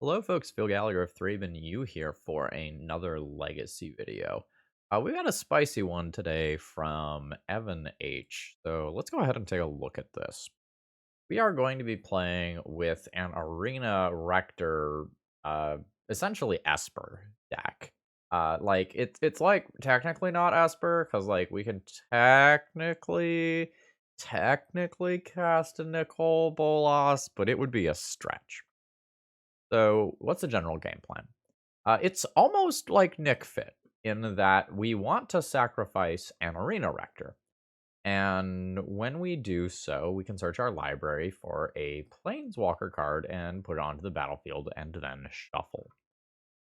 Hello folks, Phil Gallagher of ThrabenU here for another Legacy video. We got a spicy one today from Evan H. So let's go ahead and take a look at this. We are going to be playing with an Arena Rector, uh, essentially Esper deck. It's like technically not Esper, because like we can technically cast a Nicol Bolas, but it would be a stretch. So, what's the general game plan? It's almost like Nic Fit in that we want to sacrifice an Arena Rector. And when we do so, we can search our library for a Planeswalker card and put it onto the battlefield and then shuffle.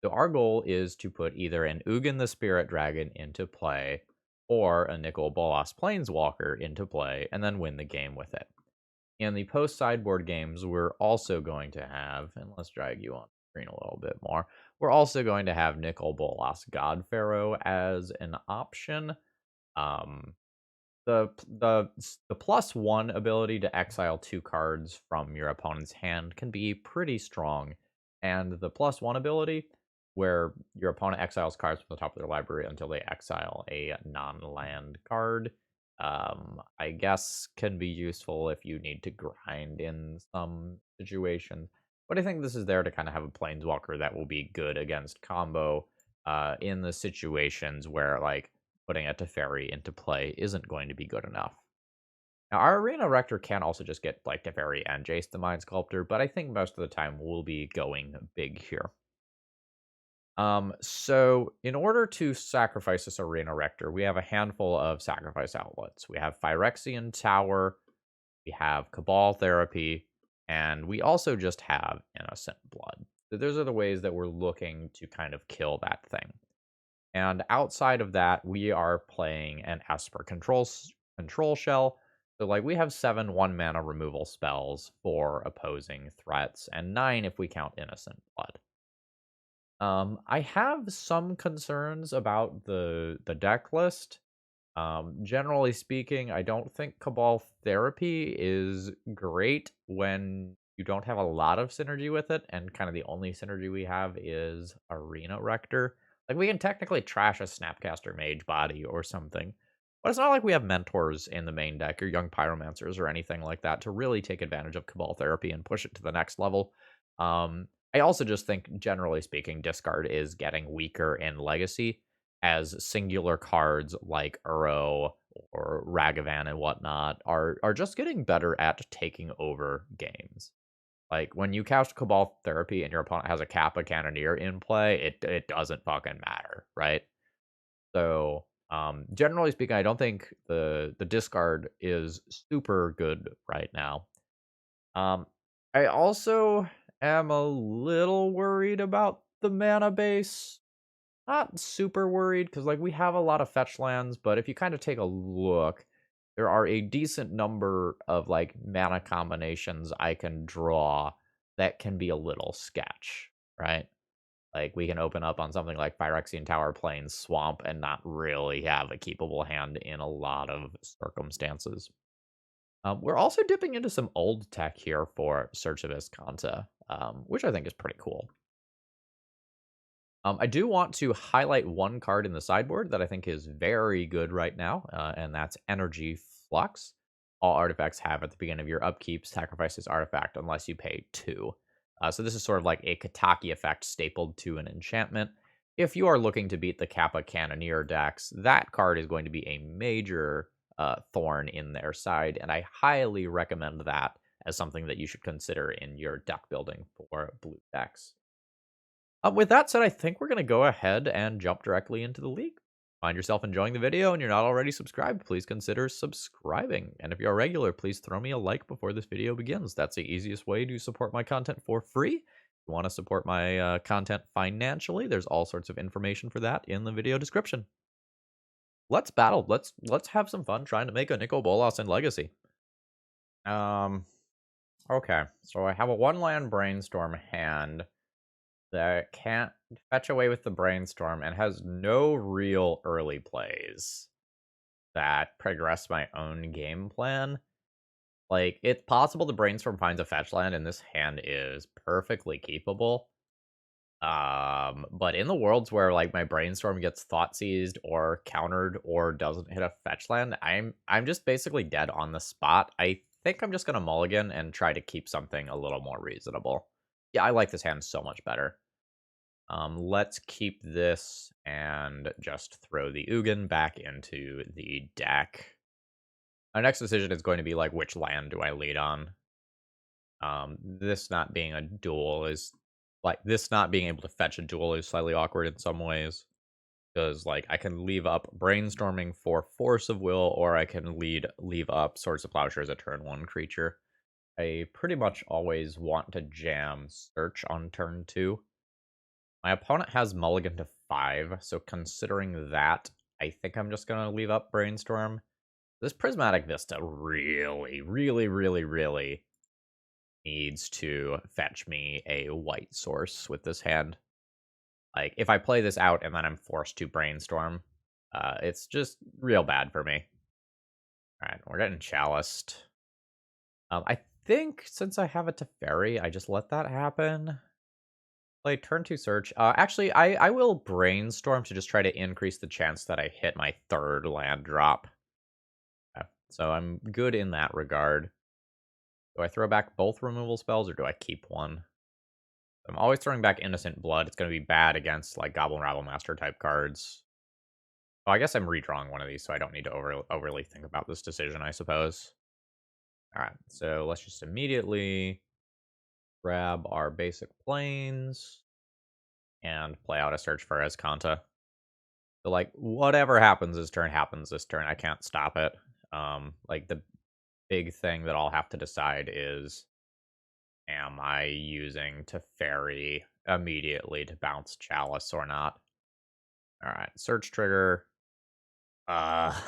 So our goal is to put either an Ugin the Spirit Dragon into play or a Nicol Bolas Planeswalker into play and then win the game with it. In the post-sideboard games, we're also going to have, and let's drag you on screen a little bit more, we're also going to have Nicol Bolas God Pharaoh as an option. Um, the +1 ability to exile 2 cards from your opponent's hand can be pretty strong, and the +1 ability, where your opponent exiles cards from the top of their library until they exile a non-land card, I guess can be useful if you need to grind in some situations. But I think this is there to kind of have a planeswalker that will be good against combo in the situations where like putting a Teferi into play isn't going to be good enough. Now, our Arena Rector can also just get like Teferi and Jace the Mind Sculptor, but I think most of the time we'll be going big here. So in order to sacrifice this Arena Rector, we have a handful of sacrifice outlets. We have Phyrexian Tower, we have Cabal Therapy, and we also just have Innocent Blood. So those are the ways that we're looking to kind of kill that thing. And outside of that, we are playing an Esper control shell. So like we have 7 1-mana removal spells for opposing threats, and 9 if we count Innocent Blood. I have some concerns about the deck list. Generally speaking, I don't think Cabal Therapy is great when you don't have a lot of synergy with it, and kind of the only synergy we have is Arena Rector. Like, we can technically trash a Snapcaster Mage Body or something, but it's not like we have Mentors in the main deck or Young Pyromancers or anything like that to really take advantage of Cabal Therapy and push it to the next level. I also just think, generally speaking, discard is getting weaker in Legacy as singular cards like Uro or Ragavan and whatnot are just getting better at taking over games. Like, when you cast Cabal Therapy and your opponent has a Kappa Cannoneer in play, it doesn't fucking matter, right? So, generally speaking, I don't think the discard is super good right now. I also am a little worried about the mana base. Not super worried, because like we have a lot of fetch lands, but if you kind of take a look, there are a decent number of like mana combinations I can draw that can be a little sketch, right? Like we can open up on something like Phyrexian Tower Plains Swamp and not really have a keepable hand in a lot of circumstances. We're also dipping into some old tech here for Search of Iscanta, which I think is pretty cool. I do want to highlight one card in the sideboard that I think is very good right now, and that's Energy Flux. All artifacts have at the beginning of your upkeep sacrifice this artifact unless you pay 2. So this is sort of like a Kataki effect stapled to an enchantment. If you are looking to beat the Kappa Cannoneer decks, that card is going to be a major thorn in their side, and I highly recommend that as something that you should consider in your deck building for blue decks. With that said, I think we're going to go ahead and jump directly into the league. Find yourself enjoying the video and you're not already subscribed, please consider subscribing. And if you're a regular, please throw me a like before this video begins. That's the easiest way to support my content for free. If you want to support my content financially, there's all sorts of information for that in the video description. Let's battle. Let's have some fun trying to make a Nicol Bolas in Legacy. Okay, so I have a 1-land Brainstorm hand that can't fetch away with the Brainstorm and has no real early plays that progress my own game plan. Like, it's possible the Brainstorm finds a fetch land and this hand is perfectly keepable, But in the worlds where like my brainstorm gets thought seized or countered or doesn't hit a fetch land, I'm just basically dead on the spot. I think I'm just gonna mulligan and try to keep something a little more reasonable. Yeah, I like this hand so much better. Let's keep this and just throw the Ugin back into the deck. My next decision is going to be like, which land do I lead on? This not being a duel is like this not being able to fetch a duel is slightly awkward in some ways. Because like I can leave up brainstorming for force of will, or I can leave up Swords of Plowshare as a turn 1 creature. I pretty much always want to jam search on turn 2. My opponent has mulligan to 5, so considering that, I think I'm just gonna leave up brainstorm. This Prismatic Vista really needs to fetch me a white source with this hand. Like, if I play this out and then I'm forced to brainstorm, it's just real bad for me. Alright, we're getting chaliced. I think since I have a Teferi, I just let that happen. Play turn 2 search. Actually, I will brainstorm to just try to increase the chance that I hit my 3rd land drop. Okay, so I'm good in that regard. Do I throw back both removal spells, or do I keep one? I'm always throwing back Innocent Blood. It's going to be bad against, like, Goblin Rabblemaster type cards. Oh, I guess I'm redrawing one of these, so I don't need to overly think about this decision, I suppose. Alright, so let's just immediately grab our basic planes and play out a search for Azcanta. So, like, whatever happens this turn happens this turn. I can't stop it. Like, the big thing that I'll have to decide is, am I using Teferi immediately to bounce Chalice or not? Alright, search trigger. That's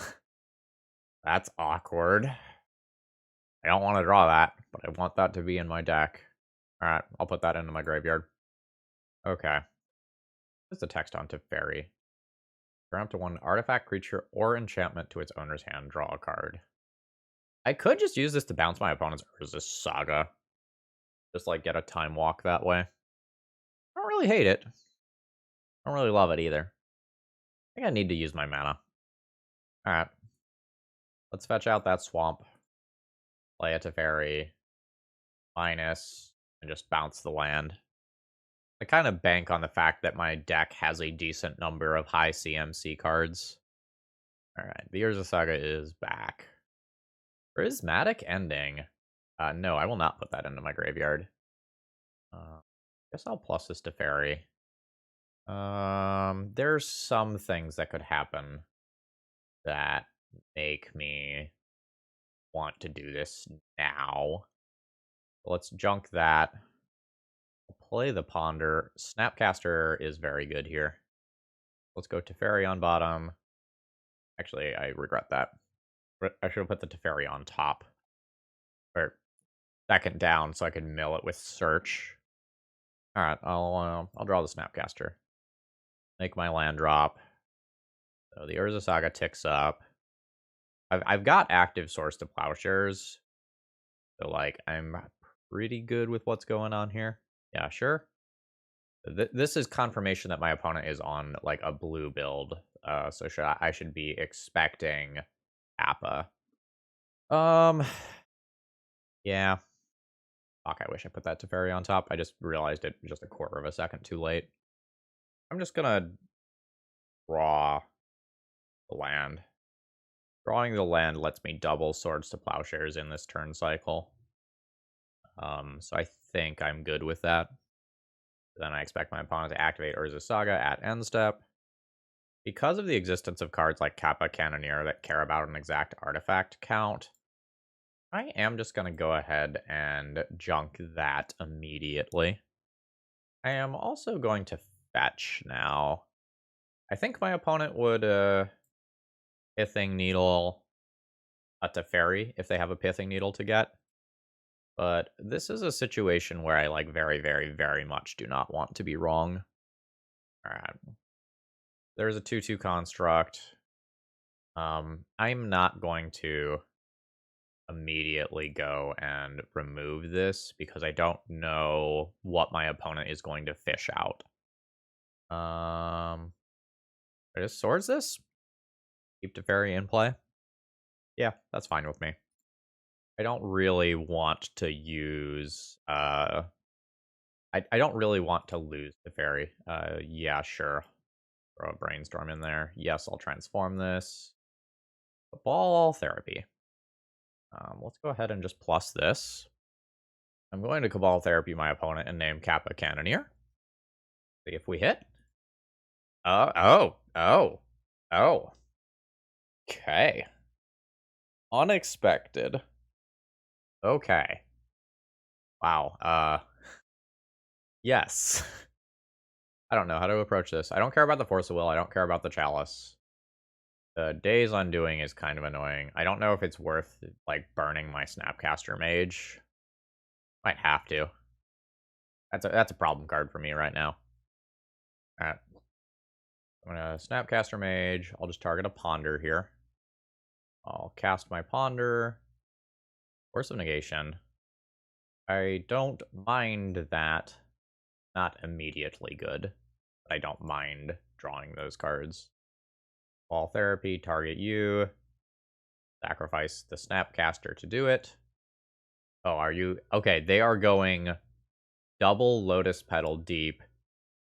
awkward. I don't want to draw that, but I want that to be in my deck. Alright, I'll put that into my graveyard. Okay. What's the text on Teferi? Turn up to 1 artifact, creature, or enchantment to its owner's hand. Draw a card. I could just use this to bounce my opponent's Urza's Saga. Just, like, get a time walk that way. I don't really hate it. I don't really love it either. I think I need to use my mana. Alright. Let's fetch out that swamp. Play a Teferi. Minus. And just bounce the land. I kind of bank on the fact that my deck has a decent number of high CMC cards. Alright, the Urza Saga is back. Prismatic Ending. No, I will not put that into my graveyard. Guess I'll plus this to Fairy. There's some things that could happen that make me want to do this now. Let's junk that. Play the Ponder. Snapcaster is very good here. Let's go Teferi on bottom. Actually, I regret that. I should have put the Teferi on top. Or second down so I can mill it with Search. Alright, I'll draw the Snapcaster. Make my land drop. So the Urza Saga ticks up. I've got active Source to Plowshares. So, like, I'm pretty good with what's going on here. Yeah, sure. This is confirmation that my opponent is on, like, a blue build. So I should be expecting Appa. Yeah. Fuck, I wish I put that Teferi on top. I just realized it just a quarter of a second too late. I'm just gonna draw the land. Drawing the land lets me double Swords to Plowshares in this turn cycle. So I think I'm good with that. Then I expect my opponent to activate Urza Saga at end step. Because of the existence of cards like Kappa Cannoneer that care about an exact artifact count, I am just going to go ahead and junk that immediately. I am also going to fetch now. I think my opponent would Pithing Needle a Teferi if they have a Pithing Needle to get. But this is a situation where I, like, very much do not want to be wrong. Alright. There's a 2/2 construct. I'm not going to immediately go and remove this because I don't know what my opponent is going to fish out. I just swords this. Keep Teferi in play. Yeah, that's fine with me. I don't really want to use I don't really want to lose Teferi. Yeah, sure. Throw a brainstorm in there. Yes, I'll transform this. Ball therapy. Let's go ahead and just plus this. I'm going to Cabal Therapy my opponent and name Kappa Cannoneer. See if we hit. Oh. Okay. Unexpected. Okay. Wow. Yes. I don't know how to approach this. I don't care about the Force of Will. I don't care about the Chalice. The Days Undoing is kind of annoying. I don't know if it's worth, like, burning my Snapcaster Mage. Might have to. That's a problem card for me right now. Alright. I'm gonna Snapcaster Mage. I'll just target a Ponder here. I'll cast my Ponder. Force of Negation. I don't mind that. Not immediately good. But I don't mind drawing those cards. Ball Therapy, target you. Sacrifice the Snapcaster to do it. Oh, are you? Okay, they are going double Lotus Petal deep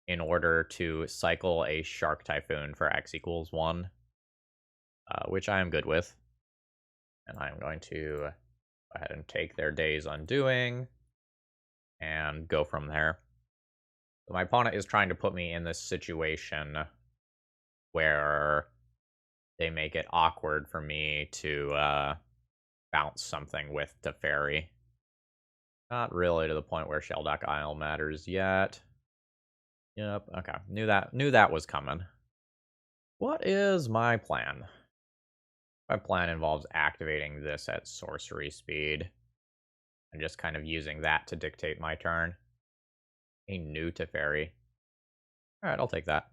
in order to cycle a Shark Typhoon for X equals 1. Which I am good with. And I'm going to go ahead and take their Days Undoing and go from there. So my opponent is trying to put me in this situation where they make it awkward for me to bounce something with Teferi. Not really to the point where Sheldock Isle matters yet. Yep, okay. Knew that was coming. What is my plan? My plan involves activating this at sorcery speed. And just kind of using that to dictate my turn. A new Teferi. Alright, I'll take that.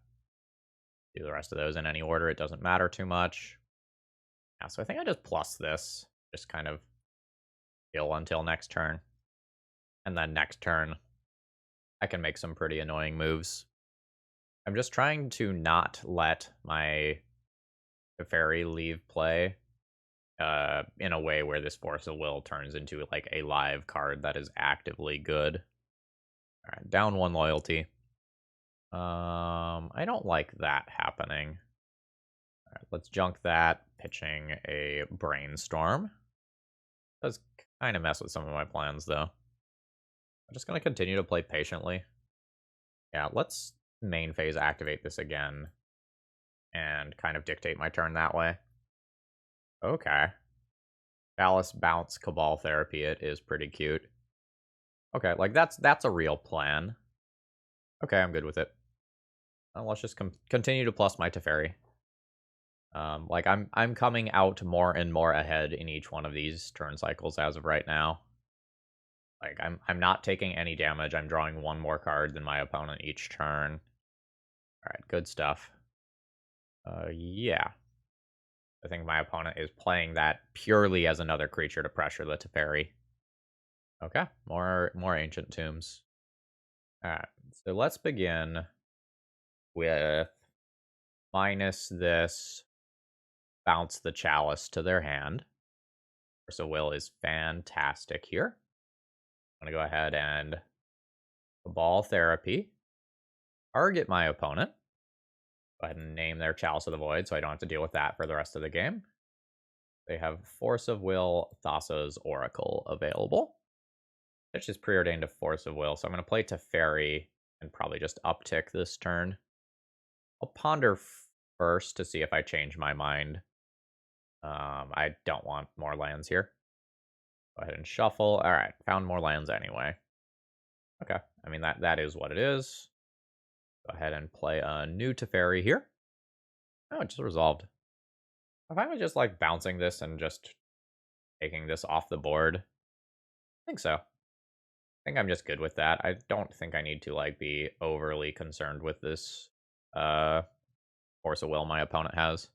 Do the rest of those in any order. It doesn't matter too much. Yeah, so I think I just plus this. Just kind of chill until next turn. And then next turn, I can make some pretty annoying moves. I'm just trying to not let my Teferi leave play in a way where this Force of Will turns into like a live card that is actively good. Alright, down 1 loyalty. I don't like that happening. Alright, let's junk that, pitching a Brainstorm. Does kind of mess with some of my plans, though. I'm just going to continue to play patiently. Yeah, let's main phase activate this again and kind of dictate my turn that way. Okay. Chalice bounce Cabal Therapy it is pretty cute. Okay, like that's a real plan. Okay, I'm good with it. Let's just continue to plus my Teferi. Like I'm coming out more and more ahead in each one of these turn cycles as of right now. Like I'm not taking any damage. I'm drawing 1 more card than my opponent each turn. All right, good stuff. Yeah. I think my opponent is playing that purely as another creature to pressure the Teferi. Okay, more Ancient Tombs. All right, so let's begin with minus this, bounce the Chalice to their hand. Force of Will is fantastic here. I'm going to go ahead and Cabal Therapy. Target my opponent. Go ahead and name their Chalice of the Void so I don't have to deal with that for the rest of the game. They have Force of Will, Thassa's Oracle available. Which is preordained to Force of Will, so I'm going to play Teferi and probably just uptick this turn. I'll ponder first to see if I change my mind. I don't want more lands here. Go ahead and shuffle. All right, found more lands anyway. Okay, I mean, that is what it is. Go ahead and play a new Teferi here. Oh, it just resolved. If I was just like bouncing this and just taking this off the board, I think so. I think I'm just good with that. I don't think I need to like be overly concerned with this Force of Will my opponent has.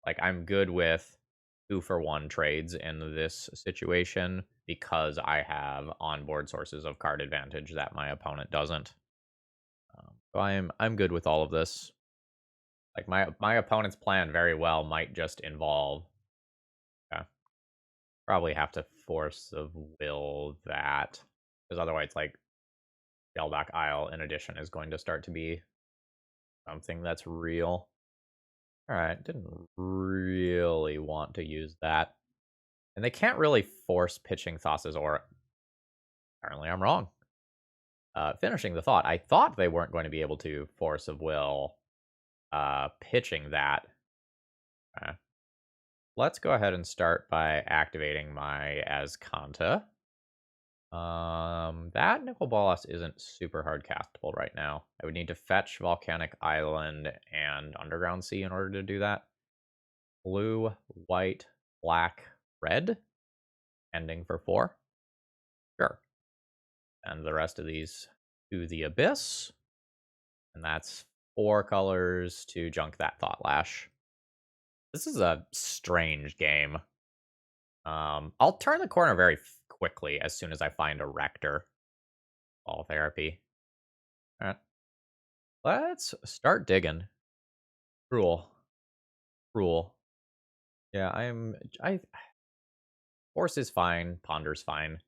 Like I'm good with 2-for-1 trades in this situation because I have onboard sources of card advantage that my opponent doesn't. So I'm good with all of this. Like, my opponent's plan very well might just involve probably have to force of will that. Because otherwise, like, Shelldock Isle in addition is going to start to be something that's real. Alright, didn't really want to use that. And they can't really force pitching Thassa's Aura. Apparently I'm wrong. Finishing the thought, I thought they weren't going to be able to force of will pitching that. Let's go ahead and start by activating my Azcanta. That Nicol Bolas isn't super hard castable right now. I would need to fetch Volcanic Island and Underground Sea in order to do that. Blue, white, black, red. Ending for 4. Sure. And the rest of these to the Abyss. And that's 4 colors to junk that Thought Lash. This is a strange game. I'll turn the corner very quickly as soon as I find a Rector. Ball therapy. All right. Let's start digging. Cruel. Cruel. Yeah, Force is fine. Ponder's fine.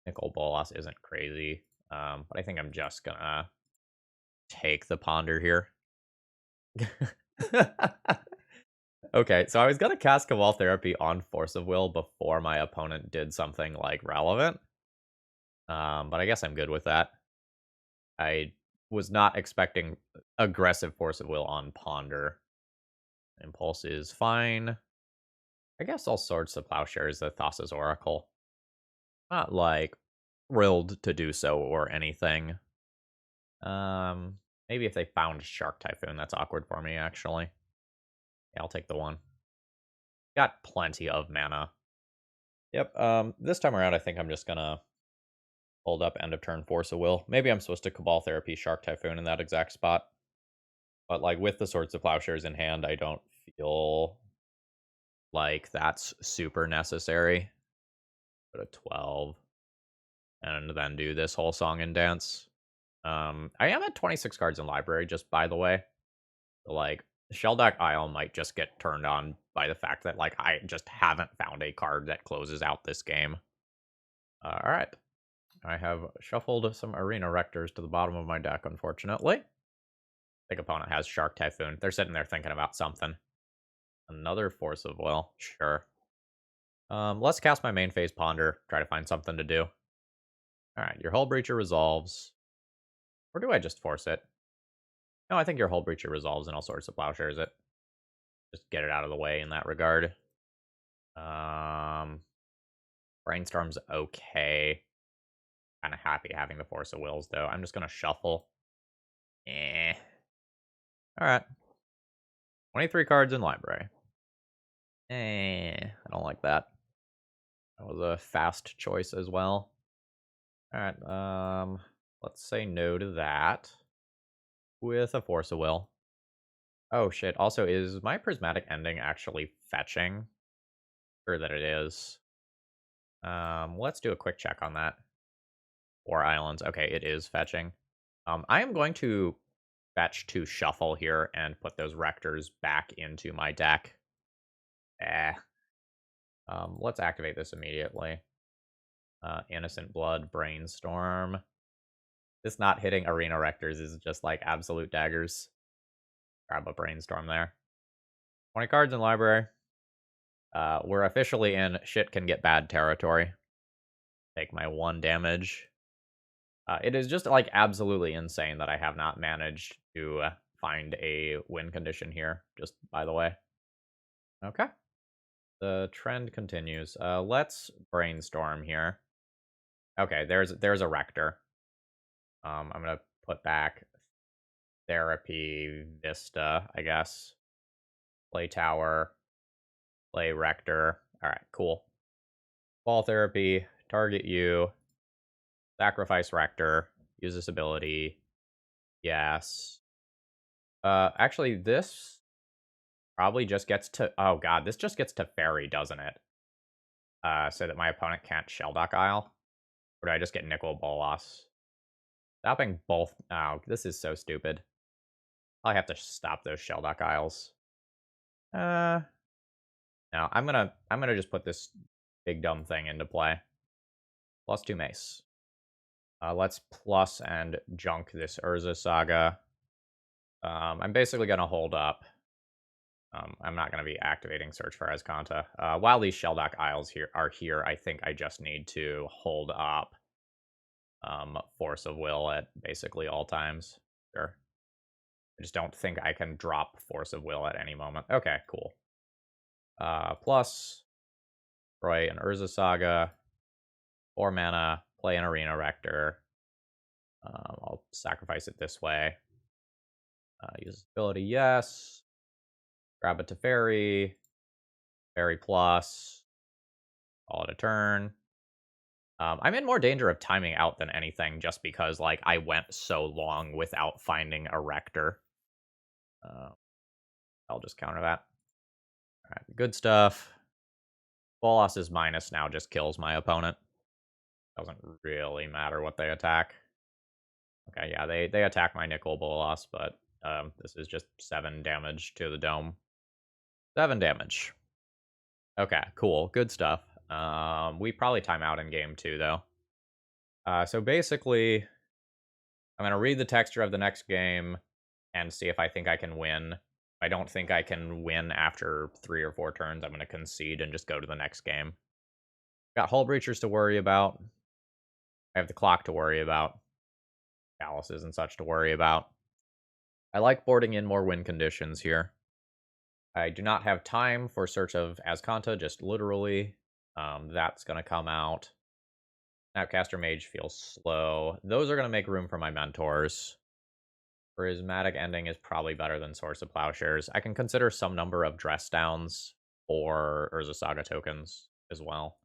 Nicol Bolas isn't crazy. But I think I'm just gonna take the Ponder here. Okay, so I was gonna cast Cabal Therapy on Force of Will before my opponent did something, like, relevant. But I guess I'm good with that. I was not expecting aggressive Force of Will on Ponder. Impulse is fine. I guess all sorts of Plowshare is the Thassa's Oracle. Not, like, thrilled to do so or anything. Maybe if they found Shark Typhoon, that's awkward for me, actually. Yeah, I'll take the 1. Got plenty of mana. Yep, this time around, I think I'm just gonna hold up end of turn Force of Will. Maybe I'm supposed to Cabal Therapy Shark Typhoon in that exact spot. But, like, with the Swords of Plowshares in hand, I don't feel like that's super necessary. Go to 12. And then do this whole song and dance. I am at 26 cards in library, just by the way. So, like, Shelldock Isle might just get turned on by the fact that, like, I just haven't found a card that closes out this game. Alright. I have shuffled some Arena Rectors to the bottom of my deck, unfortunately. I think opponent has Shark Typhoon. They're sitting there thinking about something. Another Force of Will. Sure. Let's cast my main phase Ponder. Try to find something to do. Alright, your Hull Breacher resolves. Or do I just force it? No, I think your Hull Breacher resolves and all sorts of Plowshares it. Just get it out of the way in that regard. Brainstorm's okay. Kind of happy having the Force of Wills, though. I'm just going to shuffle. Alright. 23 cards in library. I don't like that. That was a fast choice as well. Alright, let's say no to that. With a Force of Will. Oh shit, also, is my Prismatic Ending actually fetching? Sure that it is. Let's do a quick check on that. 4 islands. Okay, it is fetching. I am going to fetch to shuffle here and put those Rectors back into my deck. Let's activate this immediately. Innocent Blood, Brainstorm. This not hitting Arena Rectors is just like absolute daggers. Grab a Brainstorm there. 20 cards in library. We're officially in shit can get bad territory. Take my 1 damage. It is just, like, absolutely insane that I have not managed to find a win condition here, just by the way. Okay. The trend continues. Let's brainstorm here. Okay, there's a Rector. I'm gonna put back Therapy Vista, I guess. Play Tower. Play Rector. Alright, cool. Ball Therapy. Target you. Sacrifice Rector. Use this ability. Yes. Actually, this probably just gets to... Oh, God. This just gets to Fairy, doesn't it? So that my opponent can't Shelldock Isle. Or do I just get Nicol Bolas? Stopping both. Oh, this is so stupid. I have to stop those Shelldock Isles. No, I'm gonna just put this big dumb thing into play. +2 mace. Let's plus and junk this Urza Saga. I'm basically gonna hold up. I'm not gonna be activating Search for Azcanta. While these Shelldock Isles are here, I think I just need to hold up Force of Will at basically all times. Sure. I just don't think I can drop Force of Will at any moment. Okay, cool. Plus, Roy and Urza Saga. 4 mana, play an Arena Rector. I'll sacrifice it this way. Use ability, yes. Grab it to Fairy. Fairy plus. Call it a turn. I'm in more danger of timing out than anything just because, like, I went so long without finding a Rector. I'll just counter that. Alright, good stuff. Bolas's minus now just kills my opponent. Doesn't really matter what they attack. Okay, yeah, they attack my Nicol Bolas, but this is just 7 damage to the dome. 7 damage. Okay, cool. Good stuff. We probably time out in game 2, though. So basically, I'm going to read the texture of the next game and see if I think I can win. If I don't think I can win after 3 or 4 turns, I'm going to concede and just go to the next game. Got Hull Breachers to worry about. I have the clock to worry about. Palaces and such to worry about. I like boarding in more win conditions here. I do not have time for Search of Azcanta, just literally. That's going to come out. Snapcaster Mage feels slow. Those are going to make room for my mentors. Prismatic Ending is probably better than Source of Plowshares. I can consider some number of dress downs or Urza Saga tokens as well.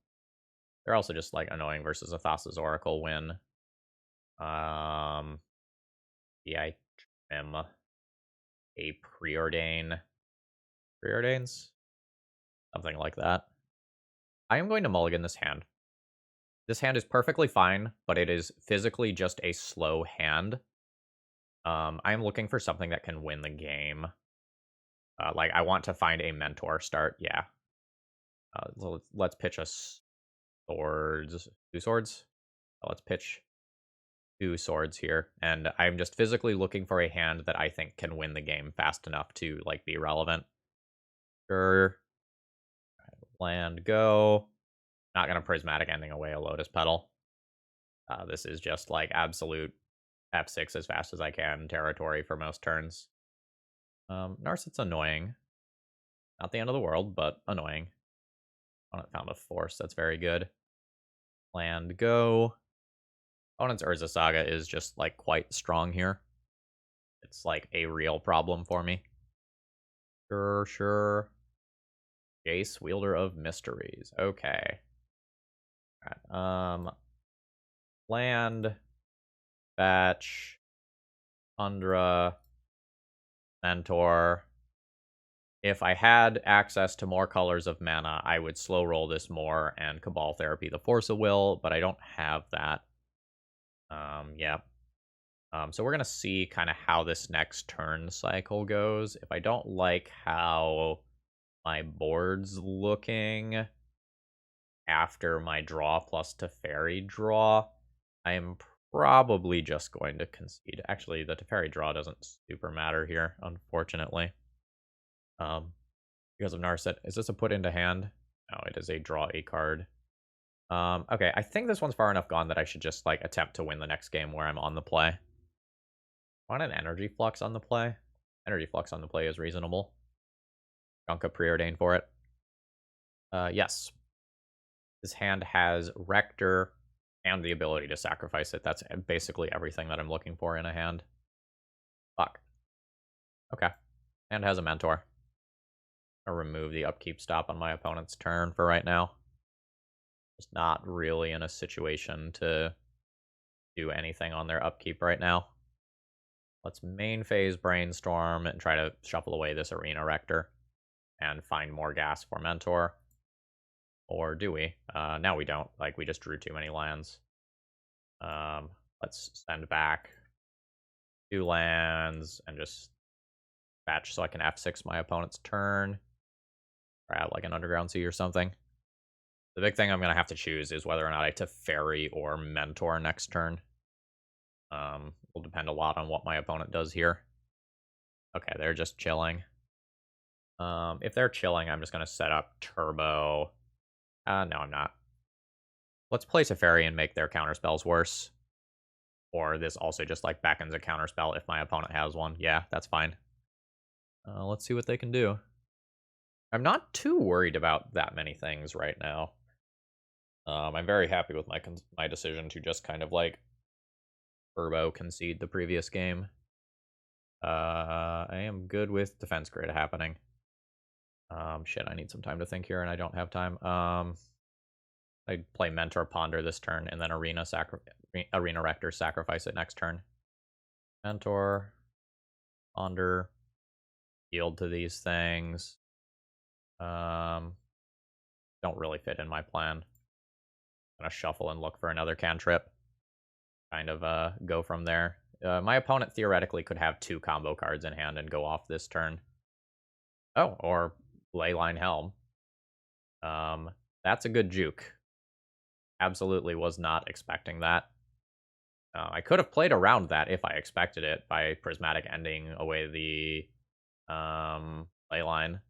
They're also just like annoying versus a Thassa's Oracle win. Yeah, I am a Preordain. Preordains? Something like that. I am going to mulligan this hand. This hand is perfectly fine, but it is physically just a slow hand. I am looking for something that can win the game. Like, I want to find a mentor start, yeah. So let's pitch us swords. 2 swords? Let's pitch 2 swords here. And I'm just physically looking for a hand that I think can win the game fast enough to, like, be relevant. Sure. Land, go. Not going to Prismatic Ending away a Lotus Petal. This is just, like, absolute F6 as fast as I can territory for most turns. Narset's annoying. Not the end of the world, but annoying. Opponent found a force. That's very good. Land, go. Opponent's Urza Saga is just, like, quite strong here. It's, like, a real problem for me. Sure. Jace, Wielder of Mysteries. Okay. Alright, land, fetch, Tundra, mentor. If I had access to more colors of mana, I would slow roll this more and Cabal Therapy the Force of Will, but I don't have that. Yeah. So we're going to see kind of how this next turn cycle goes. If I don't like how my board's looking after my draw plus Teferi draw, I am probably just going to concede. Actually, the Teferi draw doesn't super matter here, unfortunately. Because of Narset. Is this a put into hand? No, it is a draw a card. Okay, I think this one's far enough gone that I should just, like, attempt to win the next game where I'm on the play. I want an Energy Flux on the play. Energy Flux on the play is reasonable. Gunka Preordain for it. Yes. This hand has Rector and the ability to sacrifice it. That's basically everything that I'm looking for in a hand. Fuck. Okay. And has a mentor. I'll remove the upkeep stop on my opponent's turn for right now. Just not really in a situation to do anything on their upkeep right now. Let's main phase Brainstorm and try to shuffle away this Arena Rector and find more gas for Mentor. Or do we? Now we don't. Like, we just drew too many lands. Let's send back 2 lands and just fetch so I can F6 my opponent's turn. Or add like an Underground Sea or something. The big thing I'm going to have to choose is whether or not I Teferi or Mentor next turn. Will depend a lot on what my opponent does here. Okay, they're just chilling. If they're chilling, I'm just going to set up Turbo. No, I'm not. Let's play Teferi and make their counterspells worse. Or this also just like beckons a counterspell if my opponent has one. Yeah, that's fine. Let's see what they can do. I'm not too worried about that many things right now. I'm very happy with my decision to just kind of like Turbo concede the previous game. I am good with Defense Grid happening. Shit, I need some time to think here, and I don't have time. I play Mentor Ponder this turn, and then Arena Rector sacrifice it next turn. Mentor, Ponder, yield to these things. Don't really fit in my plan. I'm gonna shuffle and look for another cantrip. Kind of go from there. My opponent theoretically could have 2 combo cards in hand and go off this turn. Oh, or Leyline Helm. That's a good juke. Absolutely was not expecting that. I could have played around that if I expected it by Prismatic ending away the Leyline.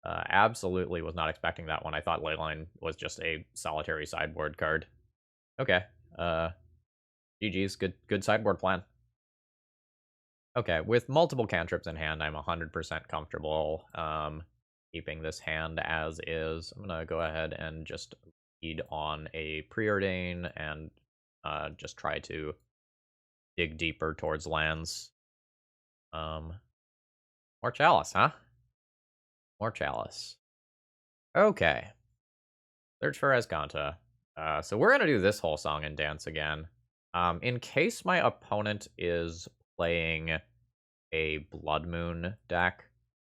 Absolutely was not expecting that one. I thought Leyline was just a solitary sideboard card. Okay. GG's. Good sideboard plan. Okay, with multiple cantrips in hand, I'm 100% comfortable keeping this hand as is. I'm going to go ahead and just lead on a Preordain and just try to dig deeper towards lands. More Chalice, huh? More Chalice. Okay. Search for Azcanta. So we're going to do this whole song and dance again. In case my opponent is playing a Blood Moon deck,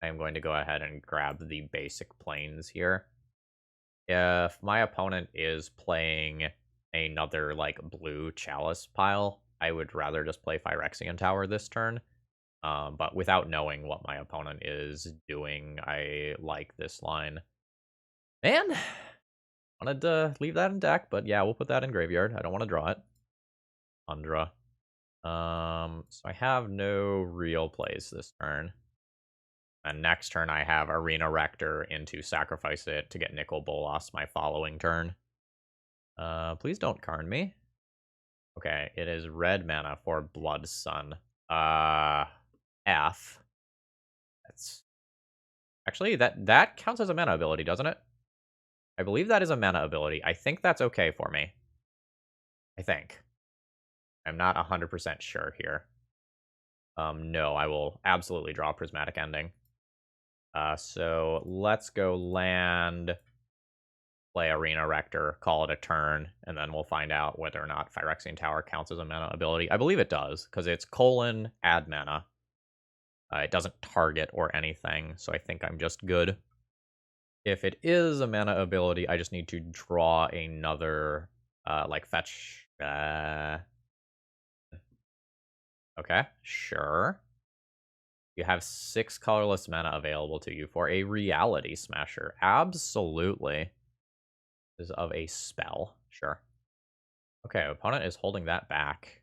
I'm going to go ahead and grab the basic planes here. If my opponent is playing another, like, blue Chalice pile, I would rather just play Phyrexian Tower this turn. But without knowing what my opponent is doing, I like this line. Man, wanted to leave that in deck, but yeah, we'll put that in graveyard. I don't want to draw it. Tundra. So I have no real plays this turn. And next turn I have Arena Rector into sacrifice it to get Nicol Bolas my following turn. Please don't Karn me. Okay, it is red mana for Blood Sun. F. That's actually that counts as a mana ability, doesn't it? I believe that is a mana ability. I think that's okay for me. I think. I'm not 100% sure here. No, I will absolutely draw Prismatic Ending. So let's go land, play Arena Rector, call it a turn, and then we'll find out whether or not Phyrexian Tower counts as a mana ability. I believe it does, because it's : add mana. It doesn't target or anything, so I think I'm just good. If it is a mana ability, I just need to draw another, like, fetch. Okay, sure. You have 6 colorless mana available to you for a Reality Smasher. Absolutely. This is of a spell. Sure. Okay, opponent is holding that back.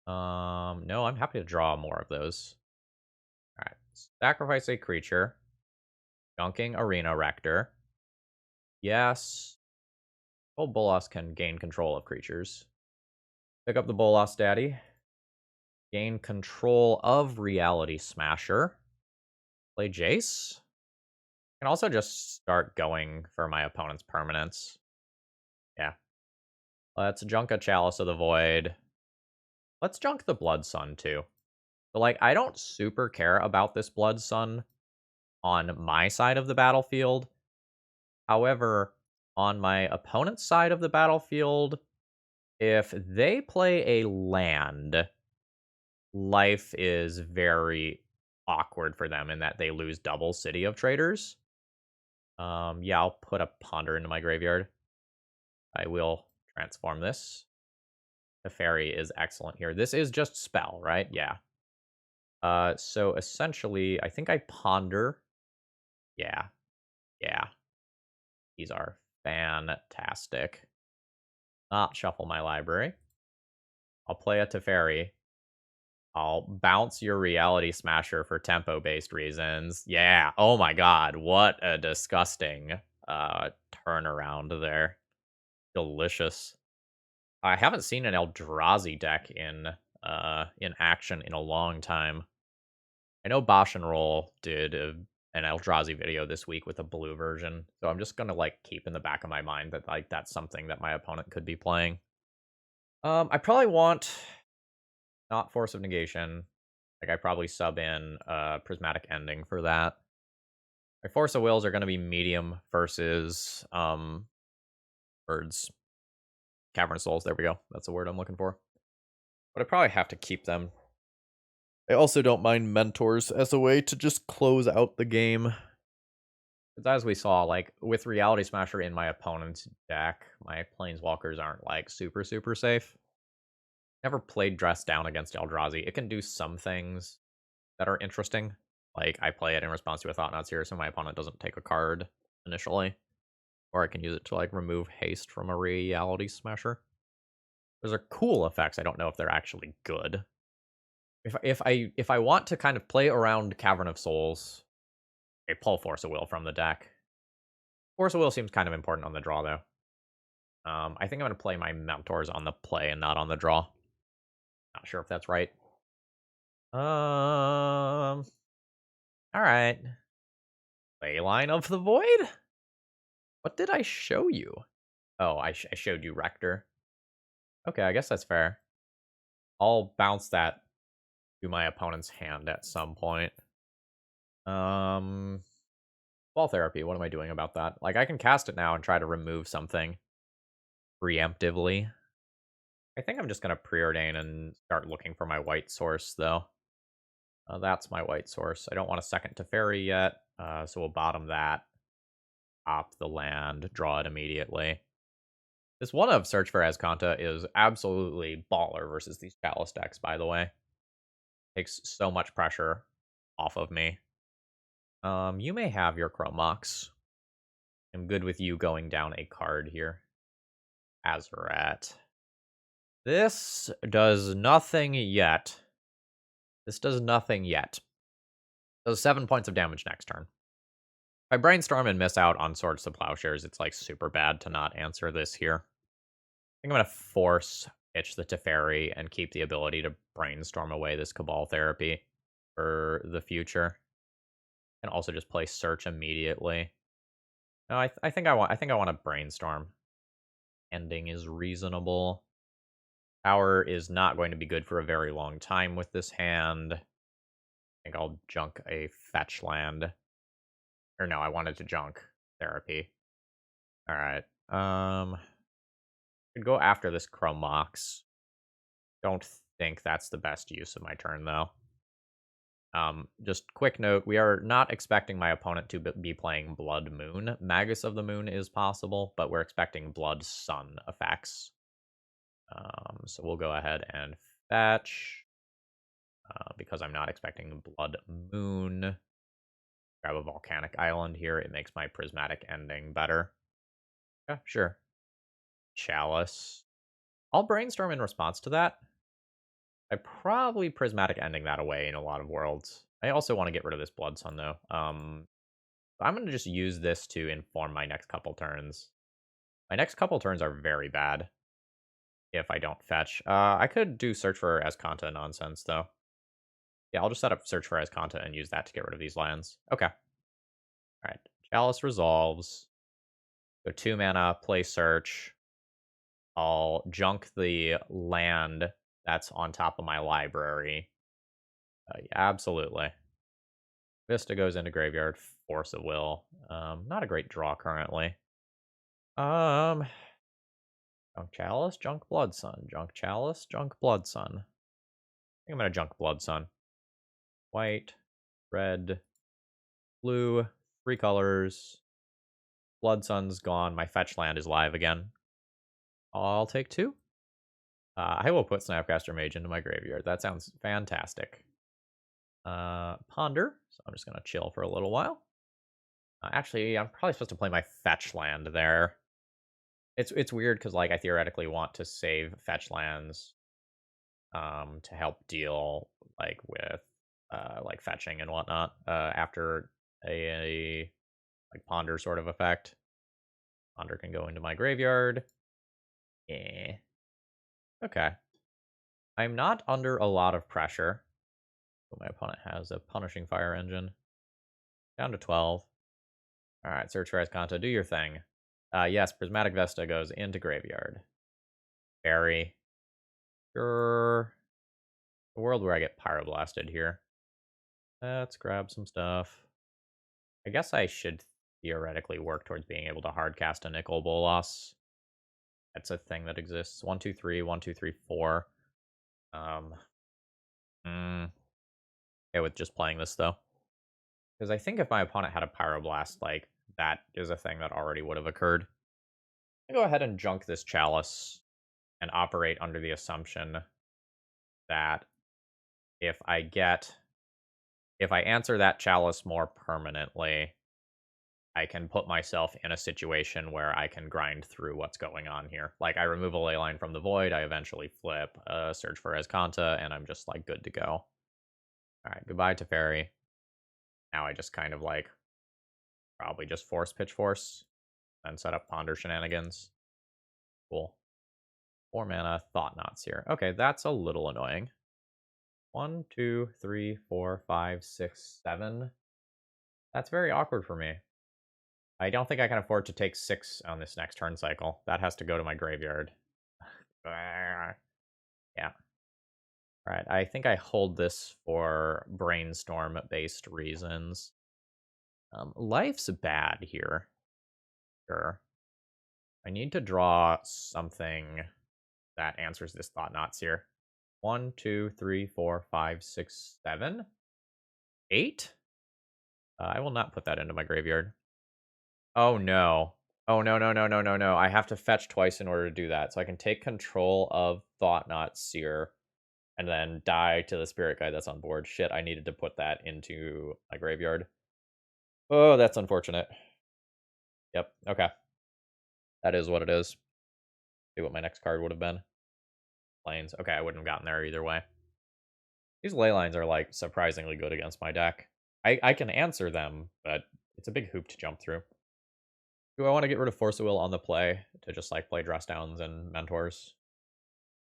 No, I'm happy to draw more of those. Alright. Sacrifice a creature. Junking Arena Rector. Yes. Well, Bolas can gain control of creatures. Pick up the Bolas Daddy. Gain control of Reality Smasher. Play Jace. I can also just start going for my opponent's permanents. Yeah. Let's junk a Chalice of the Void. Let's junk the Blood Sun, too. So, like, I don't super care about this Blood Sun on my side of the battlefield. However, on my opponent's side of the battlefield, if they play a land, life is very awkward for them in that they lose double City of Traders. Yeah, I'll put a Ponder into my graveyard. I will transform this. The fairy is excellent here. This is just spell, right? Yeah. So essentially, I think I ponder. Yeah, yeah. These are fantastic. Not shuffle my library. I'll play a Teferi. I'll bounce your Reality Smasher for tempo-based reasons. Yeah. Oh my god, what a disgusting turnaround there. Delicious. I haven't seen an Eldrazi deck in action in a long time. I know Bosch and Roll did an Eldrazi video this week with a blue version, so I'm just gonna like keep in the back of my mind that like that's something that my opponent could be playing. I probably want not Force of Negation. Like I probably sub in Prismatic Ending for that. My Force of Wills are gonna be medium versus birds. Cavern Souls, there we go. That's the word I'm looking for. But I probably have to keep them. I also don't mind Mentors as a way to just close out the game. As we saw, like, with Reality Smasher in my opponent's deck, my Planeswalkers aren't, like, super, super safe. Never played Dress Down against Eldrazi. It can do some things that are interesting. Like, I play it in response to a Thought Not Serious, so my opponent doesn't take a card initially. Or I can use it to, like, remove haste from a Reality Smasher. Those are cool effects. I don't know if they're actually good. If I want to kind of play around Cavern of Souls, I pull Force of Will from the deck. Force of Will seems kind of important on the draw, though. I think I'm going to play my Mentors on the play and not on the draw. Not sure if that's right. All right. Leyline of the Void? What did I show you? Oh, I showed you Rector. Okay, I guess that's fair. I'll bounce that to my opponent's hand at some point. Ball Therapy, what am I doing about that? Like, I can cast it now and try to remove something preemptively. I think I'm just going to preordain and start looking for my white source, though. That's my white source. I don't want a second Teferi yet, so we'll bottom that. Opt the land, draw it immediately. This one of Search for Azcanta is absolutely baller versus these Chalice decks, by the way. Takes so much pressure off of me. You may have your Chromox. I'm good with you going down a card here. Azarat. This does nothing yet. This does nothing yet. Does 7 points of damage next turn. If I brainstorm and miss out on Swords to Plowshares, it's like super bad to not answer this here. I think I'm going to force pitch the Teferi and keep the ability to brainstorm away this Cabal Therapy for the future. And also just play Search immediately. No, I think I want to brainstorm. Ending is reasonable. Power is not going to be good for a very long time with this hand. I think I'll junk a fetch land. Or no, I wanted to junk Therapy. Alright. Could go after this Chromox. Don't think that's the best use of my turn, though. Just quick note, we are not expecting my opponent to be playing Blood Moon. Magus of the Moon is possible, but we're expecting Blood Sun effects. So we'll go ahead and fetch. Because I'm not expecting Blood Moon. Grab a Volcanic Island here. It makes my Prismatic Ending better. Yeah, sure. Chalice. I'll brainstorm in response to that. I probably Prismatic Ending that away in a lot of worlds. I also want to get rid of this Blood Sun, though. I'm going to just use this to inform my next couple turns. My next couple turns are very bad if I don't fetch. I could do Search for Azcanta nonsense, though. Yeah, I'll just set up Search for Azcanta and use that to get rid of these lands. Okay. Alright. Chalice resolves. Go 2 mana, play Search. I'll junk the land that's on top of my library. Yeah, absolutely. Vista goes into graveyard. Force of Will. Not a great draw currently. Junk Chalice, Junk Blood Sun. Junk Chalice, Junk Blood Sun. I think I'm gonna junk Blood Sun. White, red, blue, 3 colors. Blood Sun's gone. My fetch land is live again. I'll take 2. I will put Snapcaster Mage into my graveyard. That sounds fantastic. Ponder. So I'm just going to chill for a little while. Actually, I'm probably supposed to play my fetch land there. It's weird because like I theoretically want to save fetch lands to help deal like with like fetching and whatnot after a like ponder sort of effect. Ponder can go into my graveyard. Yeah. Okay. I'm not under a lot of pressure. But my opponent has a punishing fire engine. Down to 12. All right, search for Esconta. Do your thing. Yes, Prismatic Vesta goes into graveyard. Fairy. Sure. The world where I get pyroblasted here. Let's grab some stuff. I guess I should theoretically work towards being able to hardcast a Nicol Bolas. That's a thing that exists. 1, 2, 3, 1, 2, 3, 4. Okay with just playing this though. Because I think if my opponent had a Pyroblast, like, that is a thing that already would have occurred. I'm going to go ahead and junk this Chalice and operate under the assumption that if I answer that Chalice more permanently, I can put myself in a situation where I can grind through what's going on here. Like, I remove a Leyline from the Void, I eventually flip, search for Esconta, and I'm just, like, good to go. Alright, goodbye to Fairy. Now I just kind of, like, probably just force Pitch Force, and set up Ponder shenanigans. Cool. 4 mana, Thought Knots here. Okay, that's a little annoying. 1, 2, 3, 4, 5, 6, 7. That's very awkward for me. I don't think I can afford to take 6 on this next turn cycle. That has to go to my graveyard. Yeah. Alright, I think I hold this for brainstorm-based reasons. Life's bad here. Sure. I need to draw something that answers this Thought Knots here. 1, 2, 3, 4, 5, 6, 7, 8. I will not put that into my graveyard. Oh no. Oh no, no, no, no, no, no. I have to fetch twice in order to do that. So I can take control of Thought Knot Seer and then die to the Spirit Guide that's on board. Shit, I needed to put that into my graveyard. Oh, that's unfortunate. Yep, okay. That is what it is. See what my next card would have been. Plains. Okay, I wouldn't have gotten there either way. These ley lines are, like, surprisingly good against my deck. I can answer them, but it's a big hoop to jump through. Do I want to get rid of Force of Will on the play to just, like, play Dress Downs and Mentors?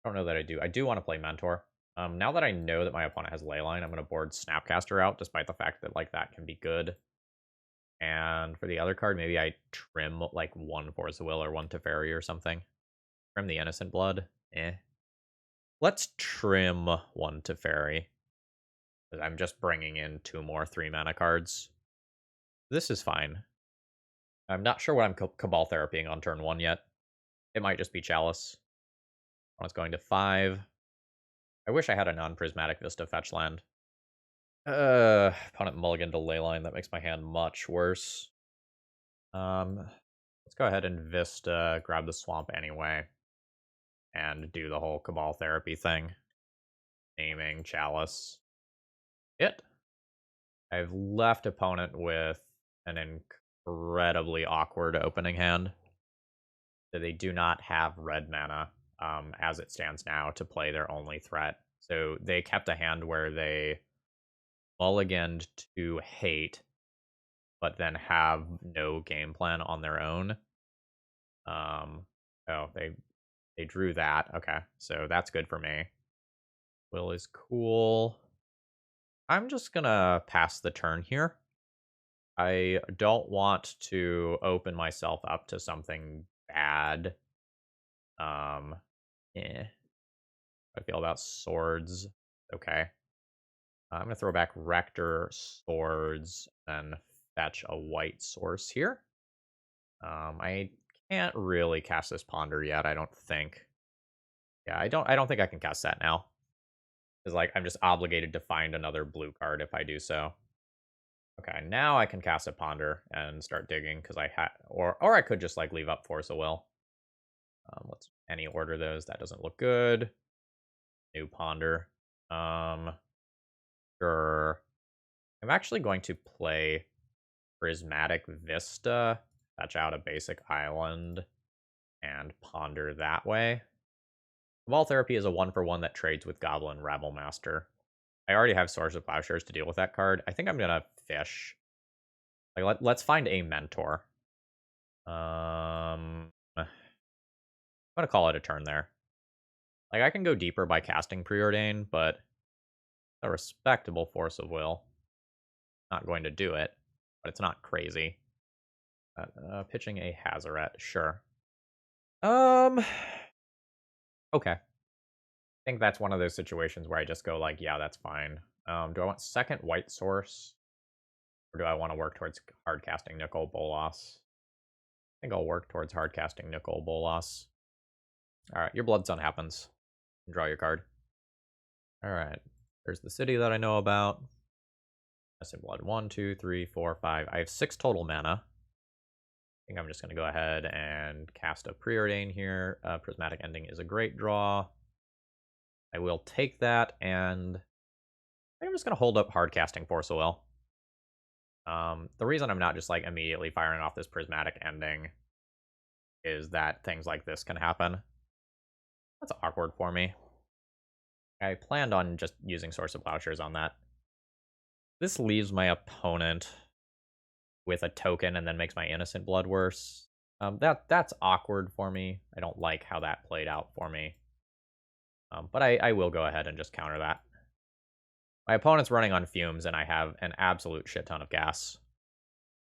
I don't know that I do. I do want to play Mentor. Now that I know that my opponent has Leyline, I'm going to board Snapcaster out, despite the fact that, like, that can be good. And for the other card, maybe I trim, like, 1 Force of Will or 1 Teferi or something. Trim the Innocent Blood. Let's trim 1 Teferi. I'm just bringing in 2 more 3-mana cards. This is fine. I'm not sure what I'm Cabal Therapying on turn 1 yet. It might just be Chalice. It's going to 5. I wish I had a non-Prismatic Vista fetch land. Opponent mulligan to Leyline. That makes my hand much worse. Let's go ahead and Vista, grab the swamp anyway, and do the whole Cabal Therapy thing. Naming Chalice. I've left opponent with an incredibly awkward opening hand. So they do not have red mana, as it stands now, to play their only threat. So they kept a hand where they mulliganed to hate, but then have no game plan on their own. Oh, they drew that. Okay, so that's good for me. Will is cool. I'm just gonna pass the turn here. I don't want to open myself up to something bad. I feel about swords. Okay. I'm gonna throw back Rector, swords, then fetch a white source here. I can't really cast this Ponder yet, I don't think. Yeah, I don't think I can cast that now. Because, like, I'm just obligated to find another blue card if I do so. Okay, now I can cast a Ponder and start digging, because I had... Or I could just, like, leave up Force of Will. Let's any order those. That doesn't look good. New ponder. Sure. I'm actually going to play Prismatic Vista, fetch out a basic island, and ponder that way. Cabal Therapy is a 1-for-1 that trades with Goblin Rabblemaster. I already have Source of Plowshares to deal with that card. I think I'm gonna fish. Like, let's find a mentor. I'm gonna call it a turn there. Like, I can go deeper by casting Preordain, but a respectable Force of Will. Not going to do it, but it's not crazy. Pitching a Hazaret, sure. Okay. I think that's one of those situations where I just go like, yeah, that's fine. Do I want second white source? Or do I want to work towards hard casting Nicol Bolas? I think I'll work towards hard casting Nicol Bolas. Alright, your Blood Sun happens. Draw your card. Alright. There's the city that I know about. Innocent Blood. 1, 2, 3, 4, 5. I have 6 total mana. I think I'm just going to go ahead and cast a Preordain here. Prismatic Ending is a great draw. I will take that, and I think I'm just going to hold up hard casting Force of Will. The reason I'm not just like immediately firing off this Prismatic Ending is that things like this can happen. That's awkward for me. I planned on just using Source of Plowshares on that. This leaves my opponent with a token and then makes my Innocent Blood worse. That's awkward for me. I don't like how that played out for me. But I will go ahead and just counter that. My opponent's running on fumes, and I have an absolute shit ton of gas.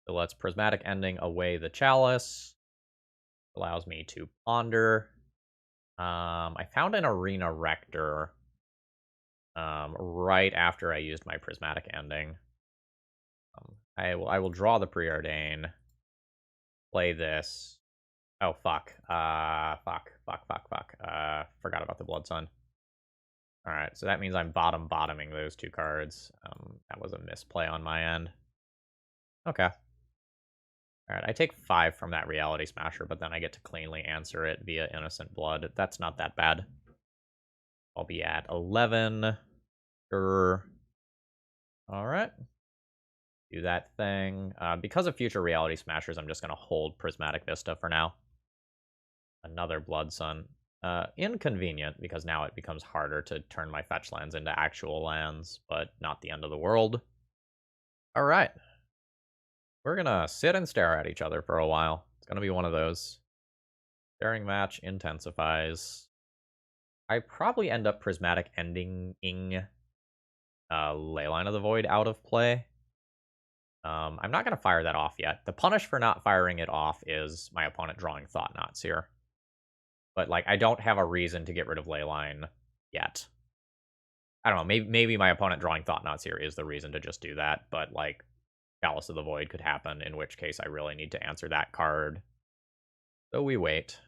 So let's Prismatic Ending away the Chalice. Allows me to ponder. I found an Arena Rector right after I used my Prismatic Ending. I will draw the Preordain. Play this. Oh, fuck. Fuck. Forgot about the Blood Sun. Alright, so that means I'm bottoming those 2 cards. That was a misplay on my end. Okay. Alright, I take 5 from that Reality Smasher, but then I get to cleanly answer it via Innocent Blood. That's not that bad. I'll be at 11. Sure. Alright. Do that thing. Because of future Reality Smashers, I'm just going to hold Prismatic Vista for now. Another Blood Sun. Inconvenient, because now it becomes harder to turn my fetch lands into actual lands, but not the end of the world. Alright. We're gonna sit and stare at each other for a while. It's gonna be one of those. Staring match intensifies. I probably end up Prismatic Ending-ing Leyline of the Void out of play. I'm not gonna fire that off yet. The punish for not firing it off is my opponent drawing Thought Knots here. But, like, I don't have a reason to get rid of Leyline yet. I don't know, maybe my opponent drawing Thought Knots here is the reason to just do that, but, like, Chalice of the Void could happen, in which case I really need to answer that card. So we wait.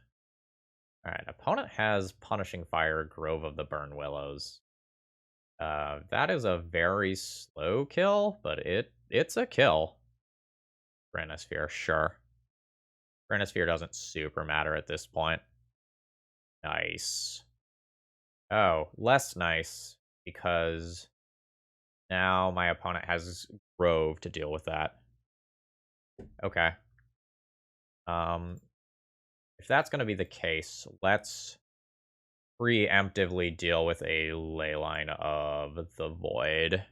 Alright, opponent has Punishing Fire, Grove of the Burn Willows. That is a very slow kill, but it's a kill. Granisphere, sure. Granisphere doesn't super matter at this point. Nice. Oh, less nice, because now my opponent has Grove to deal with that. Okay. If that's going to be the case, let's preemptively deal with a Leyline of the Void.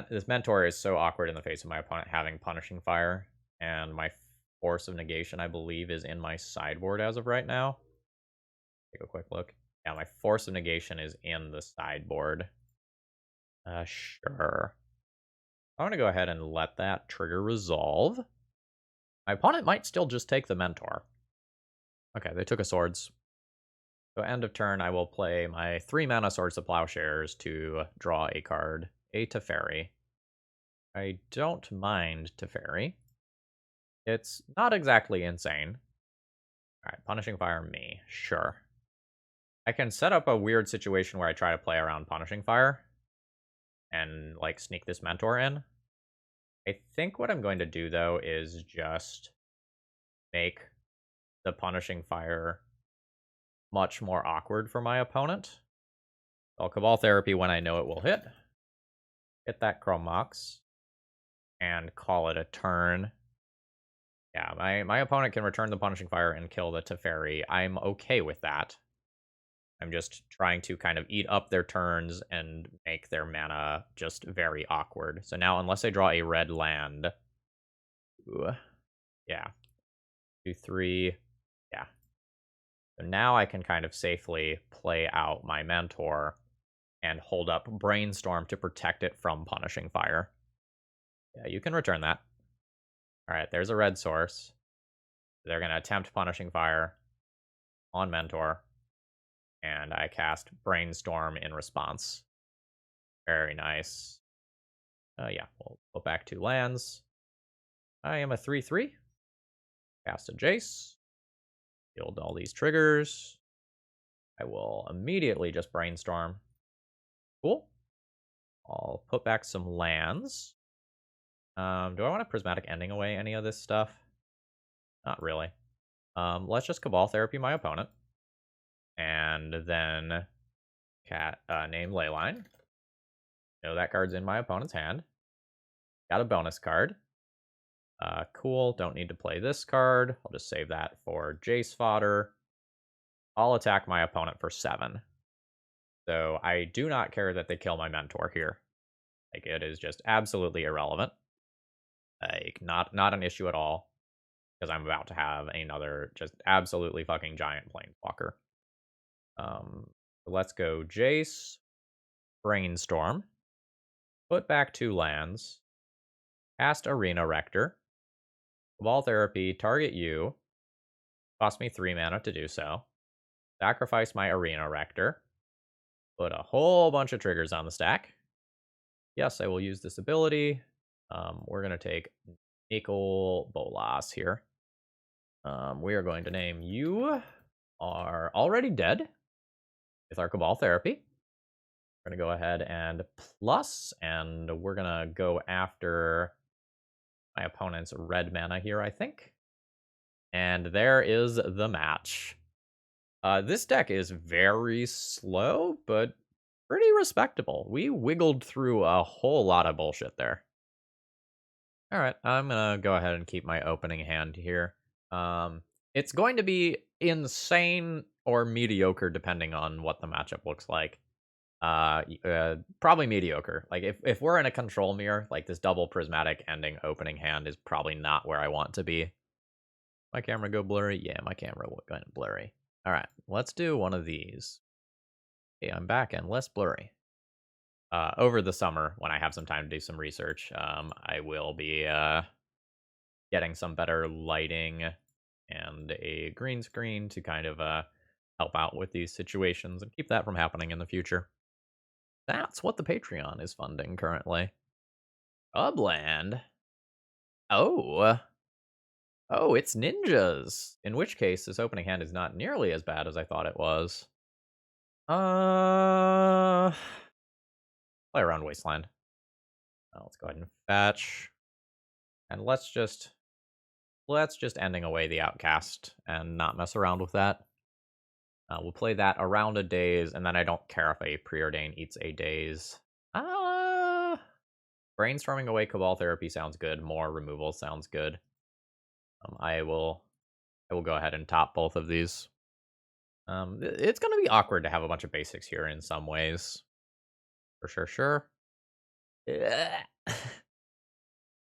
This Mentor is so awkward in the face of my opponent having Punishing Fire, and my Force of Negation, I believe, is in my sideboard as of right now. Take a quick look. Yeah, my Force of Negation is in the sideboard. Sure. I'm going to go ahead and let that trigger resolve. My opponent might still just take the Mentor. Okay, they took a Swords. So end of turn, I will play my 3 mana Swords of Plowshares to draw a card, a Teferi. I don't mind Teferi. It's not exactly insane. Alright, Punishing Fire me, sure. I can set up a weird situation where I try to play around Punishing Fire and, like, sneak this Mentor in. I think what I'm going to do, though, is just make the Punishing Fire much more awkward for my opponent. I'll Cabal Therapy when I know it will hit. Hit that Chrome Mox. And call it a turn. Yeah, my opponent can return the Punishing Fire and kill the Teferi. I'm okay with that. I'm just trying to kind of eat up their turns and make their mana just very awkward. So now, unless I draw a red land... Ooh, yeah. 2, 3... Yeah. So now I can kind of safely play out my Mentor and hold up Brainstorm to protect it from Punishing Fire. Yeah, you can return that. Alright, there's a red source. They're going to attempt Punishing Fire on Mentor. And I cast Brainstorm in response. Very nice. Yeah, we'll put back 2 lands. I am a 3/3. Cast a Jace. Build all these triggers. I will immediately just Brainstorm. Cool. I'll put back some lands. Do I want a Prismatic Ending away any of this stuff? Not really. Let's just Cabal Therapy my opponent. And then name Leyline. Know that card's in my opponent's hand. Got a bonus card. Cool, don't need to play this card. I'll just save that for Jace fodder. I'll attack my opponent for 7. So I do not care that they kill my Mentor here. Like, it is just absolutely irrelevant. Like, not an issue at all. Because I'm about to have another just absolutely fucking giant Planeswalker. Let's go Jace, Brainstorm, put back 2 lands, cast Arena Rector, Cabal Therapy, target you, cost me 3 mana to do so, sacrifice my Arena Rector, put a whole bunch of triggers on the stack. Yes, I will use this ability. We're going to take Nicol Bolas here. We are going to name you are already dead with our Cabal Therapy. We're going to go ahead and plus, and we're going to go after my opponent's red mana here, I think. And there is the match. This deck is very slow, but pretty respectable. We wiggled through a whole lot of bullshit there. Alright, I'm going to go ahead and keep my opening hand here. It's going to be insane or mediocre depending on what the matchup looks like. Probably mediocre. Like, if we're in a control mirror, like this double prismatic ending opening hand is probably not where I want to be. My camera go blurry? Yeah, my camera will go blurry. Alright, let's do one of these. Okay, I'm back and less blurry. Over the summer, when I have some time to do some research, I will be getting some better lighting and a green screen to kind of help out with these situations and keep that from happening in the future. That's what the Patreon is funding currently. Ubland. Oh. Oh, it's ninjas. In which case, this opening hand is not nearly as bad as I thought it was. Play around Wasteland. Let's go ahead and fetch. And let's just ending away the Outcast and not mess around with that. We'll play that around a daze, and then I don't care if a Preordain eats a daze. Brainstorming away Cabal Therapy sounds good. More removal sounds good. I will go ahead and top both of these. It's going to be awkward to have a bunch of basics here in some ways. For sure.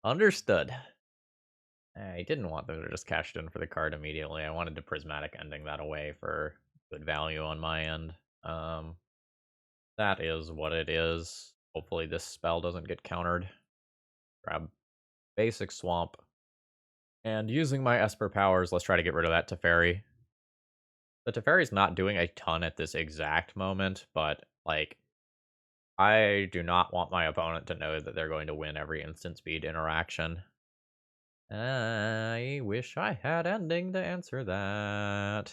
Understood. I didn't want them to just cash in for the card immediately. I wanted to Prismatic Ending that away for good value on my end. That is what it is. Hopefully this spell doesn't get countered. Grab basic Swamp. And using my Esper powers, let's try to get rid of that Teferi. The Teferi's not doing a ton at this exact moment, but, like, I do not want my opponent to know that they're going to win every instant speed interaction. I wish I had ending to answer that.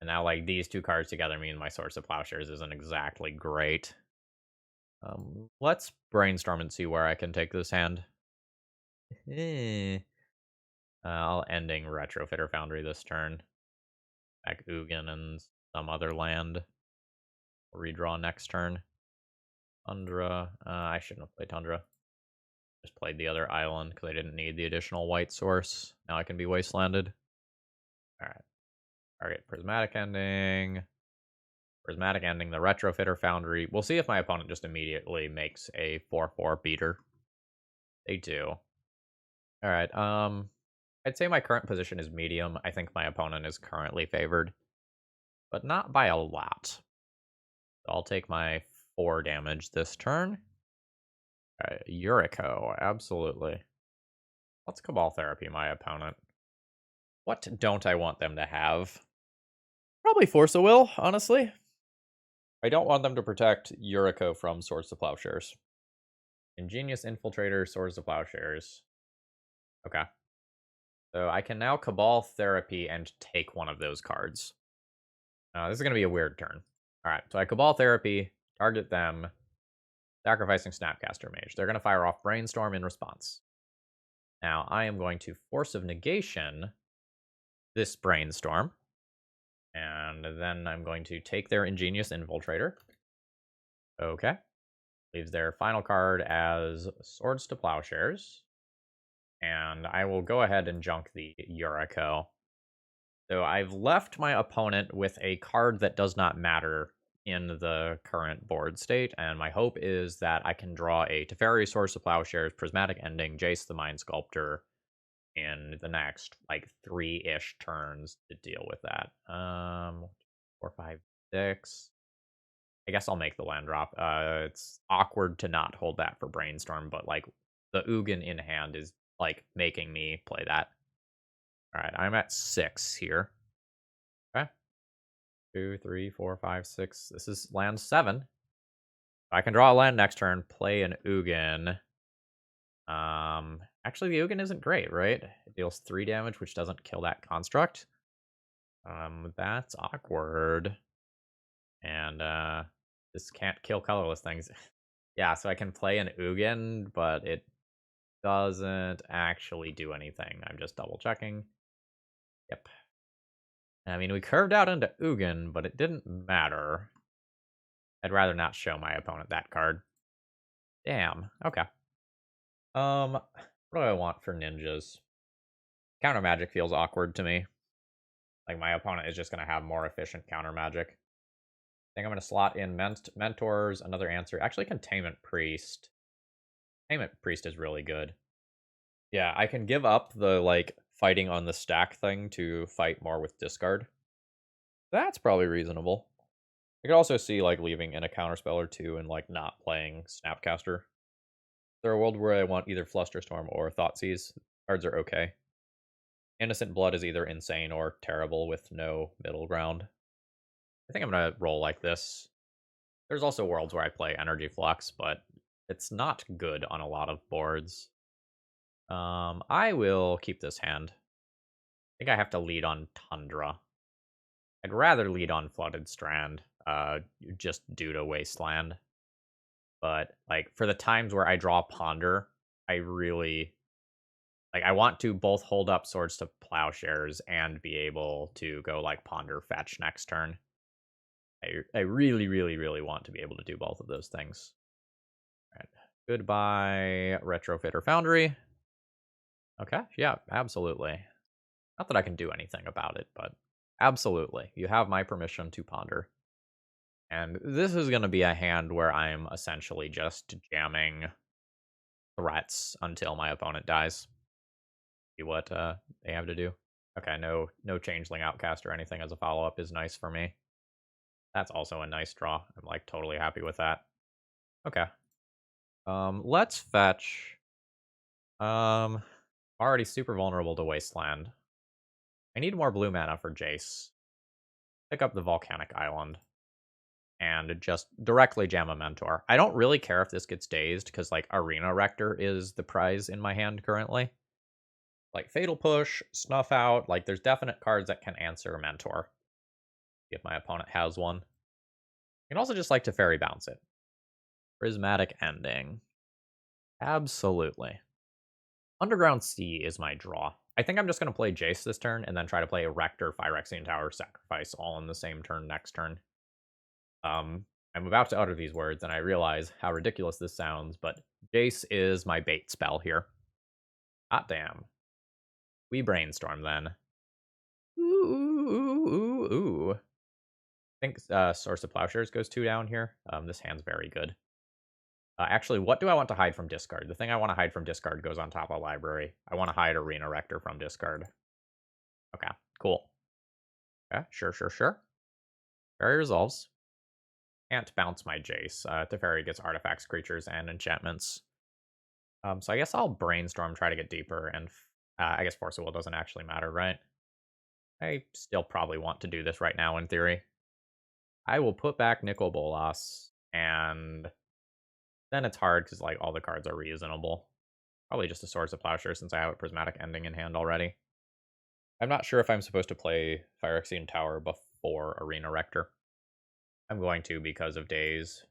And now, like, these 2 cards together mean my Source of Plowshares isn't exactly great. Let's brainstorm and see where I can take this hand. I'll ending Retrofitter Foundry this turn. Back Ugin and some other land. Redraw next turn. Tundra. I shouldn't have played Tundra. Just played the other island because I didn't need the additional white source. Now I can be wastelanded. Alright. Target Prismatic Ending. Prismatic Ending, the Retrofitter Foundry. We'll see if my opponent just immediately makes a 4/4 beater. They do. Alright, I'd say my current position is medium. I think my opponent is currently favored, but not by a lot. So I'll take my 4 damage this turn. Alright, Yuriko, absolutely. Let's Cabal Therapy my opponent. What don't I want them to have? Probably Force of Will, honestly. I don't want them to protect Yuriko from Swords to Plowshares. Ingenious Infiltrator, Swords to Plowshares. Okay. So I can now Cabal Therapy and take one of those cards. This is going to be a weird turn. Alright, so I Cabal Therapy, target them, sacrificing Snapcaster Mage. They're going to fire off Brainstorm in response. Now, I am going to Force of Negation this Brainstorm. And then I'm going to take their Ingenious Infiltrator. Okay. Leaves their final card as Swords to Plowshares. And I will go ahead and junk the Yuriko. So I've left my opponent with a card that does not matter in the current board state, and my hope is that I can draw a Teferi, Swords to Plowshares, Prismatic Ending, Jace the Mind Sculptor in the next, like, 3-ish turns to deal with that. 4, 5, 6. I guess I'll make the land drop. It's awkward to not hold that for Brainstorm, but, like, the Ugin in hand is, like, making me play that. Alright, I'm at 6 here. Okay. 2, 3, 4, 5, 6. This is land 7. I can draw a land next turn, play an Ugin. Actually, the Ugin isn't great, right? It deals 3 damage, which doesn't kill that construct. That's awkward. And, this can't kill colorless things. Yeah, so I can play an Ugin, but it doesn't actually do anything. I'm just double checking. Yep. I mean, we curved out into Ugin, but it didn't matter. I'd rather not show my opponent that card. Damn. Okay. What do I want for ninjas? Counter magic feels awkward to me. Like, my opponent is just going to have more efficient counter magic. I think I'm going to slot in mentors, another answer. Actually, Containment Priest. Containment Priest is really good. Yeah, I can give up the, like, fighting on the stack thing to fight more with discard. That's probably reasonable. I could also see, like, leaving in a counterspell or two and, like, not playing Snapcaster. There are a world where I want either Flusterstorm or Thoughtseize. Cards are okay. Innocent Blood is either insane or terrible with no middle ground. I think I'm going to roll like this. There's also worlds where I play Energy Flux, but it's not good on a lot of boards. I will keep this hand. I think I have to lead on Tundra. I'd rather lead on Flooded Strand, just due to Wasteland. But, like, for the times where I draw Ponder, I really... Like, I want to both hold up Swords to Plowshares and be able to go, like, Ponder Fetch next turn. I really, really, really want to be able to do both of those things. All right. Goodbye, Retrofitter Foundry. Okay, yeah, absolutely. Not that I can do anything about it, but absolutely. You have my permission to ponder. And this is going to be a hand where I'm essentially just jamming threats until my opponent dies. See what they have to do. Okay, no Changeling Outcast or anything as a follow-up is nice for me. That's also a nice draw. I'm, like, totally happy with that. Okay. Let's fetch. Already super vulnerable to Wasteland. I need more blue mana for Jace. Pick up the Volcanic Island. And just directly jam a Mentor. I don't really care if this gets dazed, because, like, Arena Rector is the prize in my hand currently. Like, Fatal Push, Snuff Out, like, there's definite cards that can answer Mentor. If my opponent has one. You can also just, like, Teferi bounce it. Prismatic Ending. Absolutely. Underground Sea is my draw. I think I'm just going to play Jace this turn and then try to play a Rector, Phyrexian Tower, Sacrifice all in the same turn next turn. I'm about to utter these words, and I realize how ridiculous this sounds, but Jace is my bait spell here. Hot damn. We brainstorm then. Ooh. I think Source of Plowshares goes 2 down here. This hand's very good. Actually, what do I want to hide from discard? The thing I want to hide from discard goes on top of library. I want to hide Arena Rector from discard. Okay, cool. Okay, sure. Fairy resolves. Can't bounce my Jace. Teferi gets artifacts, creatures, and enchantments. So I guess I'll brainstorm, try to get deeper, and I guess Force of Will doesn't actually matter, right? I still probably want to do this right now in theory. I will put back Nicol Bolas, and then it's hard because like all the cards are reasonable. Probably just a Swords of Plowshare since I have a Prismatic Ending in hand already. I'm not sure if I'm supposed to play Phyrexian Tower before Arena Rector. I'm going to because of days,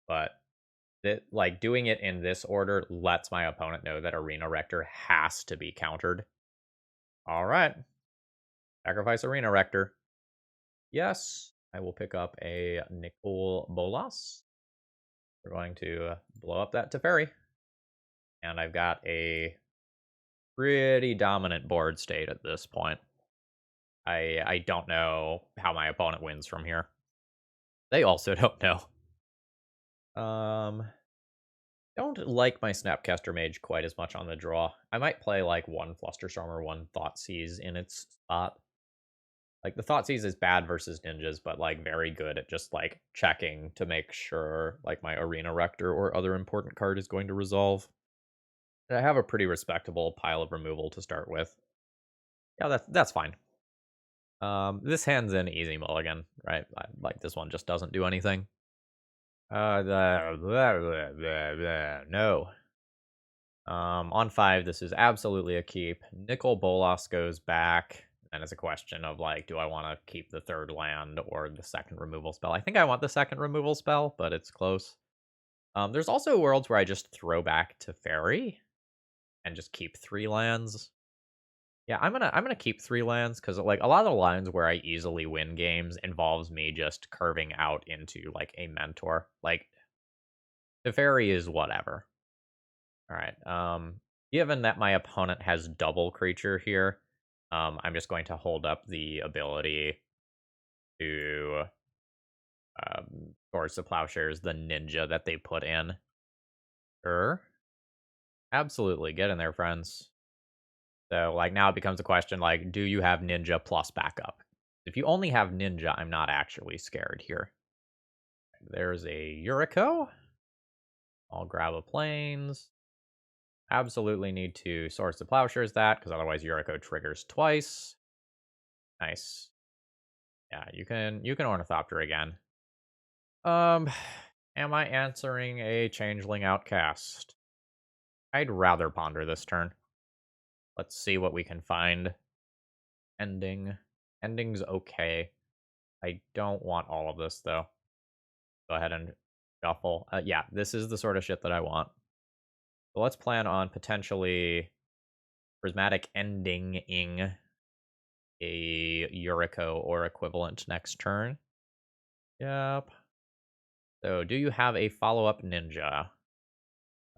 but like doing it in this order lets my opponent know that Arena Rector has to be countered. All right. Sacrifice Arena Rector. Yes, I will pick up a Nicol Bolas. We're going to blow up that Teferi. And I've got a pretty dominant board state at this point. I don't know how my opponent wins from here. They also don't know. Don't like my Snapcaster Mage quite as much on the draw. I might play like one Flusterstorm or one Thoughtseize in its spot. Like the Thoughtseize is bad versus ninjas, but like very good at just like checking to make sure like my Arena Rector or other important card is going to resolve. And I have a pretty respectable pile of removal to start with. Yeah, that's fine. This hand's an easy mulligan, right? Like this one just doesn't do anything. No. On 5, this is absolutely a keep. Nicol Bolas goes back, and it's a question of like, do I want to keep the 3rd land or the 2nd removal spell? I think I want the 2nd removal spell, but it's close. There's also worlds where I just throw back to Fairy and just keep 3 lands. Yeah, I'm gonna keep 3 lands because like a lot of the lines where I easily win games involves me just curving out into like a mentor. Like the Fairy is whatever. All right. Given that my opponent has double creature here, I'm just going to hold up the ability to Swords to Plowshares, the ninja that they put in. Sure. Absolutely. Get in there, friends. So, like, now it becomes a question, like, do you have ninja plus backup? If you only have ninja, I'm not actually scared here. There's a Yuriko. I'll grab a planes. Absolutely need to Swords to Plowshares that, because otherwise Yuriko triggers twice. Nice. Yeah, you can Ornithopter again. Am I answering a Changeling Outcast? I'd rather ponder this turn. Let's see what we can find. Ending. Ending's okay. I don't want all of this, though. Go ahead and shuffle. Yeah, this is the sort of shit that I want. So let's plan on potentially Prismatic Ending-ing a Yuriko or equivalent next turn. Yep. So, do you have a follow-up ninja?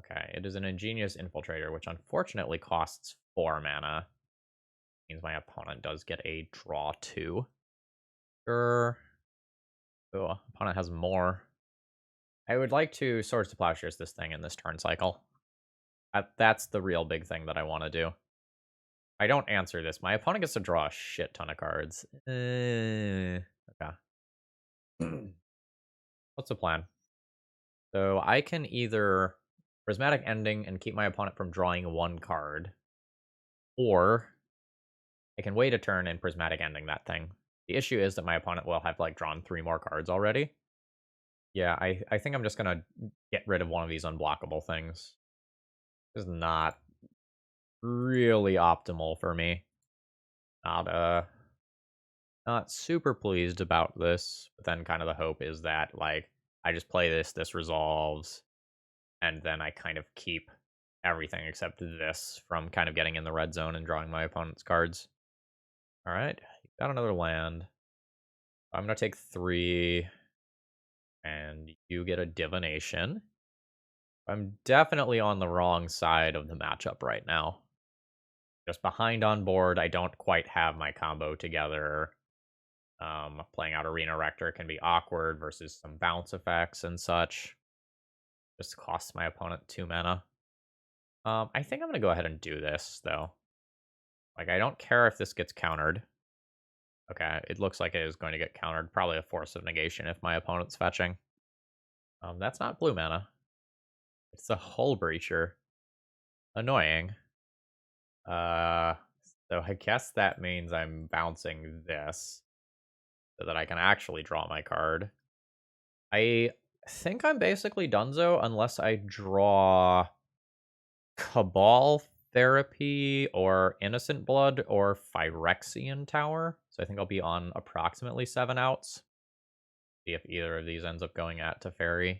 Okay, it is an Ingenious Infiltrator, which unfortunately costs 4 mana. Means my opponent does get a draw 2. Sure. Oh, opponent has more. I would like to Swords to Plowshares this thing in this turn cycle. That's the real big thing that I want to do. I don't answer this. My opponent gets to draw a shit ton of cards. Okay. What's the plan? So I can either Prismatic Ending and keep my opponent from drawing 1 card, or I can wait a turn and Prismatic Ending that thing. The issue is that my opponent will have like drawn 3 more cards already. Yeah, I think I'm just gonna get rid of one of these unblockable things. This is not really optimal for me. Not super pleased about this, but then kind of the hope is that like I just play this resolves, and then I kind of keep everything except this from kind of getting in the red zone and drawing my opponent's cards. All right, got another land. I'm going to take 3, and you get a divination. I'm definitely on the wrong side of the matchup right now. Just behind on board. I don't quite have my combo together. Playing out Arena Rector can be awkward versus some bounce effects and such. Just costs my opponent 2 mana. I think I'm going to go ahead and do this, though. Like, I don't care if this gets countered. Okay, it looks like it is going to get countered. Probably a Force of Negation if my opponent's fetching. That's not blue mana. It's a Hull Breacher. Annoying. So I guess that means I'm bouncing this so that I can actually draw my card. I think I'm basically donezo unless I draw Cabal Therapy or Innocent Blood or Phyrexian Tower. So I think I'll be on approximately 7 outs. See if either of these ends up going at Teferi.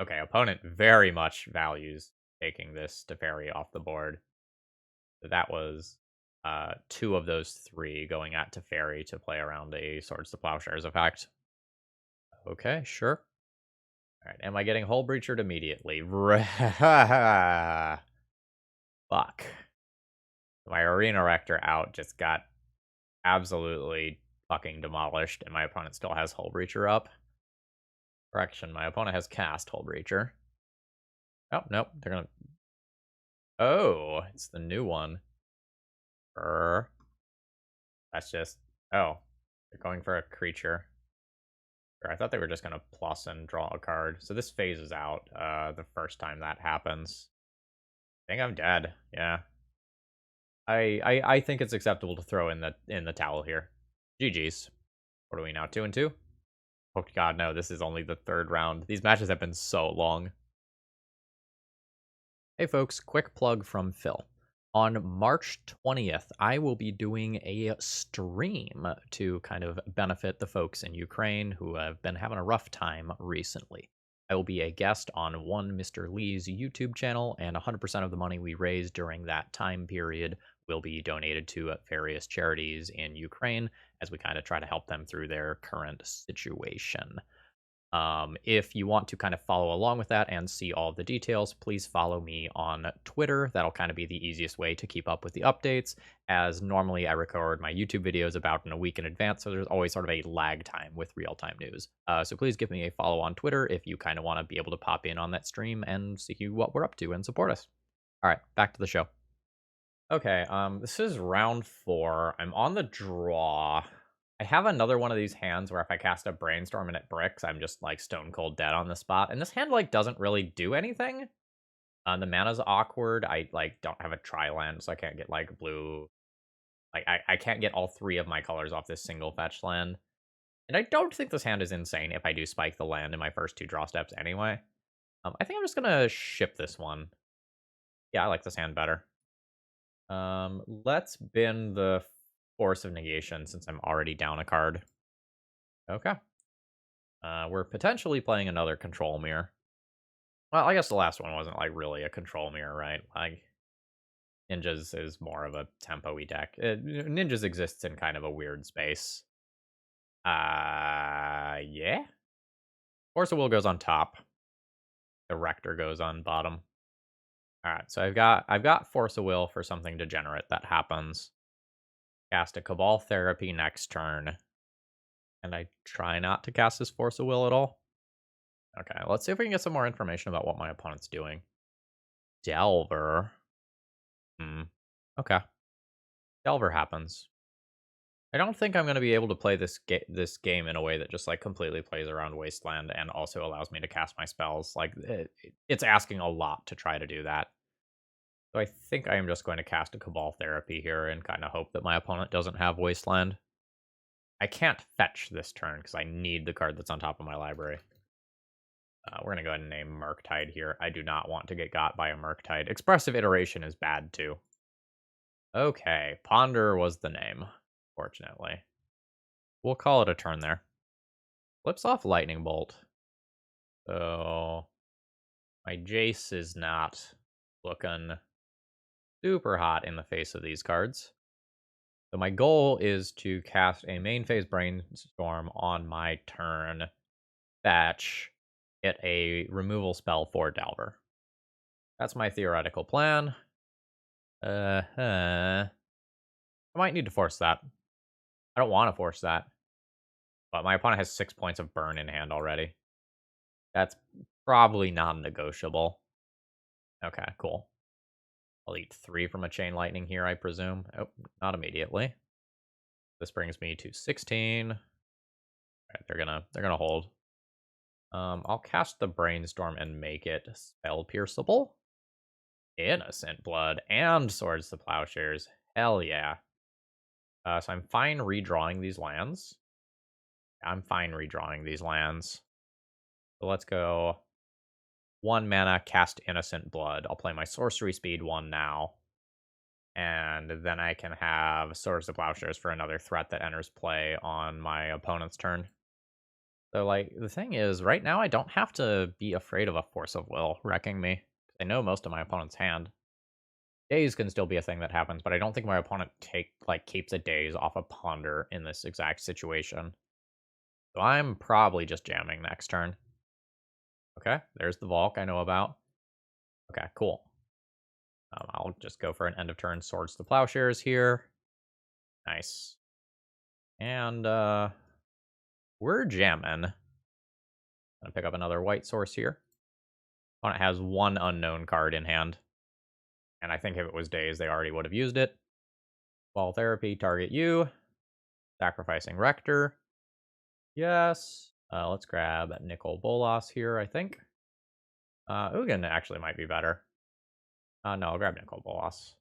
Okay, opponent very much values taking this Teferi off the board. So that was 2 of those 3 going at Teferi to play around a Swords to Plowshares effect. Okay, sure. All right, am I getting Hull Breachered immediately? Fuck. My Arena Rector out just got absolutely fucking demolished, and my opponent still has Hull Breacher up. Correction, my opponent has cast Hull Breacher. Oh, nope, they're gonna... Oh, it's the new one. That's just... Oh, they're going for a creature. I thought they were just gonna plus and draw a card. So this phases out the first time that happens. I think I'm dead. Yeah. I think it's acceptable to throw in the towel here. GG's. What are we now? 2-2? Oh god, no, this is only the 3rd round. These matches have been so long. Hey folks, quick plug from Phil. On March 20th, I will be doing a stream to kind of benefit the folks in Ukraine who have been having a rough time recently. I will be a guest on one Mr. Lee's YouTube channel, and 100% of the money we raise during that time period will be donated to various charities in Ukraine as we kind of try to help them through their current situation. If you want to kind of follow along with that and see all the details, please follow me on Twitter. That'll kind of be the easiest way to keep up with the updates, as normally I record my YouTube videos about in a week in advance, so there's always sort of a lag time with real-time news. So please give me a follow on Twitter if you kind of want to be able to pop in on that stream and see what we're up to and support us. All right, back to the show. Okay, this is round 4. I'm on the draw. I have another one of these hands where if I cast a Brainstorm and it bricks, I'm just like stone cold dead on the spot. And this hand like doesn't really do anything. The mana's awkward. I like don't have a tri-land, so I can't get like blue. Like I can't get all 3 of my colors off this single fetch land. And I don't think this hand is insane if I do spike the land in my first 2 draw steps anyway. I think I'm just gonna ship this one. Yeah, I like this hand better. Let's bin the Force of Negation since I'm already down a card. Okay. We're potentially playing another Control Mirror. Well, I guess the last one wasn't, like, really a Control Mirror, right? Like, Ninjas is more of a tempo-y deck. Ninjas exists in kind of a weird space. Yeah? Force of Will goes on top. The Rector goes on bottom. Alright, so I've got Force of Will for something degenerate that happens. Cast a Cabal Therapy next turn. And I try not to cast this Force of Will at all. Okay, let's see if we can get some more information about what my opponent's doing. Delver. Okay. Delver happens. I don't think I'm going to be able to play this game in a way that just like completely plays around Wasteland and also allows me to cast my spells. Like it's asking a lot to try to do that. So I think I am just going to cast a Cabal Therapy here and kind of hope that my opponent doesn't have Wasteland. I can't fetch this turn because I need the card that's on top of my library. We're going to go ahead and name Murktide here. I do not want to get got by a Murktide. Expressive Iteration is bad, too. Okay, Ponder was the name, fortunately. We'll call it a turn there. Flips off Lightning Bolt. So, my Jace is not looking super hot in the face of these cards. So my goal is to cast a main phase Brainstorm on my turn, fetch, get a removal spell for Delver. That's my theoretical plan. I might need to force that. I don't want to force that. But my opponent has 6 points of burn in hand already. That's probably non-negotiable. Okay, cool. I'll eat 3 from a Chain Lightning here, I presume. Oh, not immediately. This brings me to 16. All right, they're gonna hold. I'll cast the Brainstorm and make it spell pierceable. Innocent Blood and Swords to Plowshares. Hell yeah. So I'm fine redrawing these lands. So let's go 1 mana, cast Innocent Blood. I'll play my Sorcery Speed 1 now. And then I can have Swords to Plowshares for another threat that enters play on my opponent's turn. So, like, the thing is, right now I don't have to be afraid of a Force of Will wrecking me. I know most of my opponent's hand. Daze can still be a thing that happens, but I don't think my opponent keeps a Daze off a Ponder in this exact situation. So I'm probably just jamming next turn. Okay, there's the Valk I know about. Okay, cool. I'll just go for an end of turn Swords to Plowshares here. Nice. And we're jamming. Gonna pick up another white source here. Opponent has 1 unknown card in hand. And I think if it was Daze, they already would have used it. Ball Therapy, target you. Sacrificing Rector. Yes. Let's grab Nicol Bolas here, I think. Ugin actually might be better. No, I'll grab Nicol Bolas.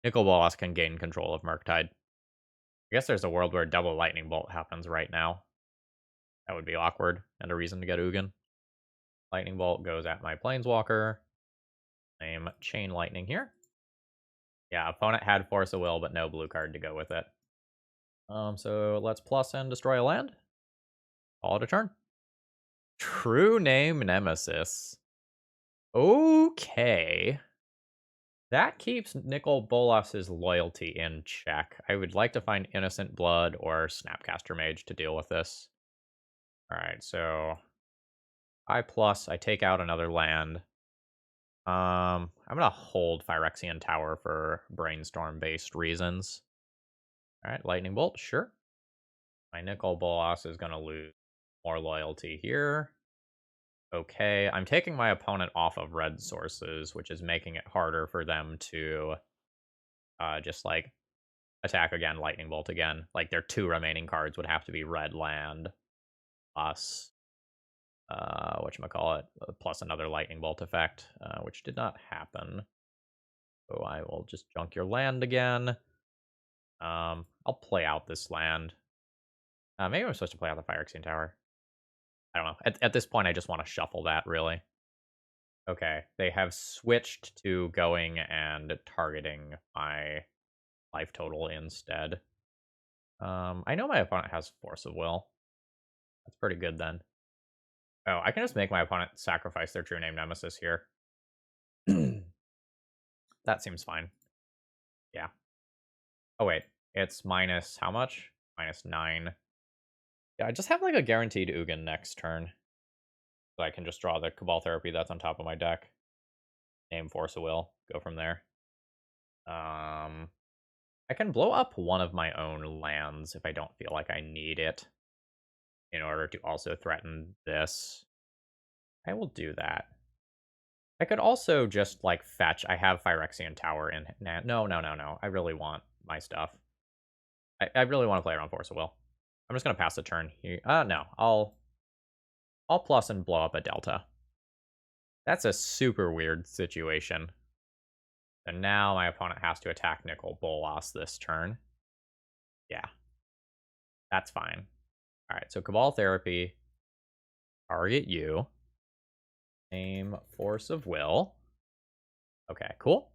Nicol Bolas can gain control of Murktide. I guess there's a world where double Lightning Bolt happens right now. That would be awkward, and a reason to get Ugin. Lightning Bolt goes at my Planeswalker. Same Chain Lightning here. Yeah, opponent had Force of Will, but no blue card to go with it. So let's plus and destroy a land. Call it a turn. True Name Nemesis. Okay. That keeps Nicol Bolas' loyalty in check. I would like to find Innocent Blood or Snapcaster Mage to deal with this. Alright, so I take out another land. I'm gonna hold Phyrexian Tower for Brainstorm-based reasons. Alright, Lightning Bolt, sure. My Nicol Bolas is gonna lose more loyalty here. Okay, I'm taking my opponent off of red sources, which is making it harder for them to just, like, attack again, Lightning Bolt again. Like, their 2 remaining cards would have to be red land plus, whatchamacallit, plus another Lightning Bolt effect, which did not happen. So I will just junk your land again. I'll play out this land. Maybe I'm supposed to play out the Phyrexian Tower. I don't know. At this point, I just want to shuffle that, really. Okay, they have switched to going and targeting my life total instead. I know my opponent has Force of Will. That's pretty good, then. Oh, I can just make my opponent sacrifice their True Name Nemesis here. That seems fine. Yeah. Oh, wait. It's minus how much? -9. Yeah, I just have, like, a guaranteed Ugin next turn. So I can just draw the Cabal Therapy that's on top of my deck. Name Force of Will. Go from there. I can blow up one of my own lands if I don't feel like I need it in order to also threaten this. I will do that. I could also just, like, fetch. I have Phyrexian Tower in. No. I really want my stuff. I really want to play around Force of Will. I'm just going to pass the turn here. No. I'll plus and blow up a Delta. That's a super weird situation. And now my opponent has to attack Nicol Bolas this turn. Yeah. That's fine. Alright, so Cabal Therapy. Target you. Name Force of Will. Okay, cool.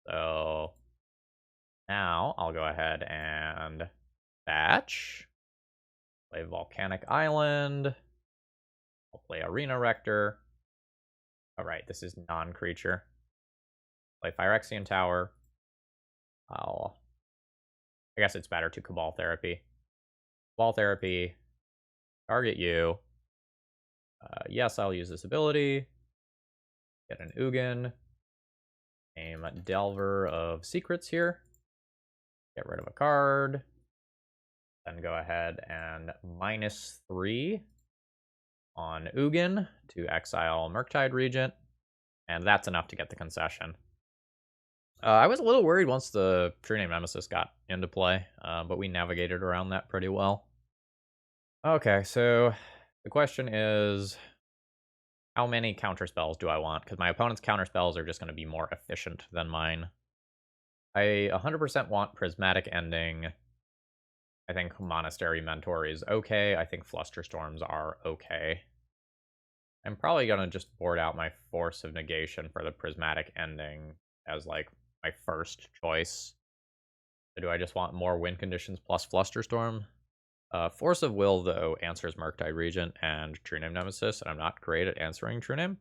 So now I'll go ahead and batch. Play Volcanic Island. I'll play Arena Rector. Alright, this is non-creature. Play Phyrexian Tower. I guess it's better to Cabal Therapy. Cabal Therapy. Target you. Yes, I'll use this ability. Get an Ugin. Name Delver of Secrets here. Get rid of a card. Then go ahead and -3 on Ugin to exile Murktide Regent. And that's enough to get the concession. I was a little worried once the True Name Nemesis got into play, but we navigated around that pretty well. Okay, so the question is, how many counter spells do I want? Because my opponent's counter spells are just going to be more efficient than mine. I 100% want Prismatic Ending. I think Monastery Mentor is okay. I think Flusterstorms are okay. I'm probably going to just board out my Force of Negation for the Prismatic Ending as, like, my first choice. So do I just want more win conditions plus Flusterstorm? Force of Will, though, answers Murktide Regent and True Name Nemesis, and I'm not great at answering True Name.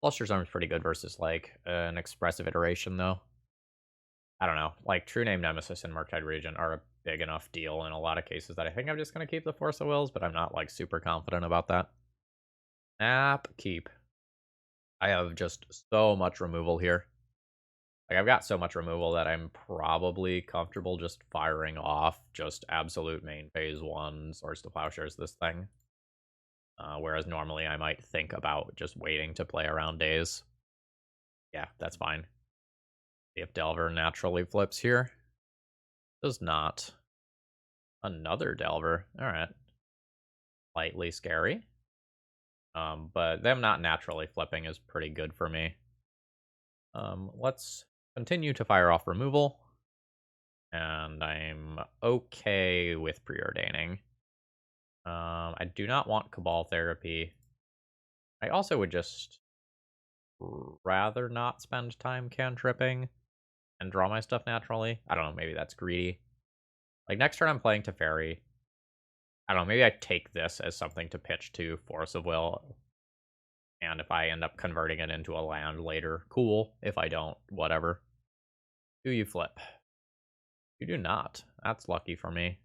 Flusterstorm is pretty good versus, like, an expressive iteration, though. I don't know. Like, True Name Nemesis and Murktide Regent are a big enough deal in a lot of cases that I think I'm just going to keep the Force of Wills, but I'm not, like, super confident about that. Keep. I have just so much removal here. Like, I've got so much removal that I'm probably comfortable just firing off just absolute main phase 1 Swords to Plowshares this thing. Whereas normally I might think about just waiting to play around days. Yeah, that's fine. See if Delver naturally flips here. Does not. Another Delver. Alright. Slightly scary. But them not naturally flipping is pretty good for me. Let's continue to fire off removal. And I'm okay with preordaining. I do not want Cabal Therapy. I also would just rather not spend time cantripping and draw my stuff naturally. I don't know, maybe that's greedy. Like, next turn I'm playing Teferi. I don't know, maybe I take this as something to pitch to Force of Will. And if I end up converting it into a land later, cool. If I don't, whatever. Do you flip? You do not. That's lucky for me.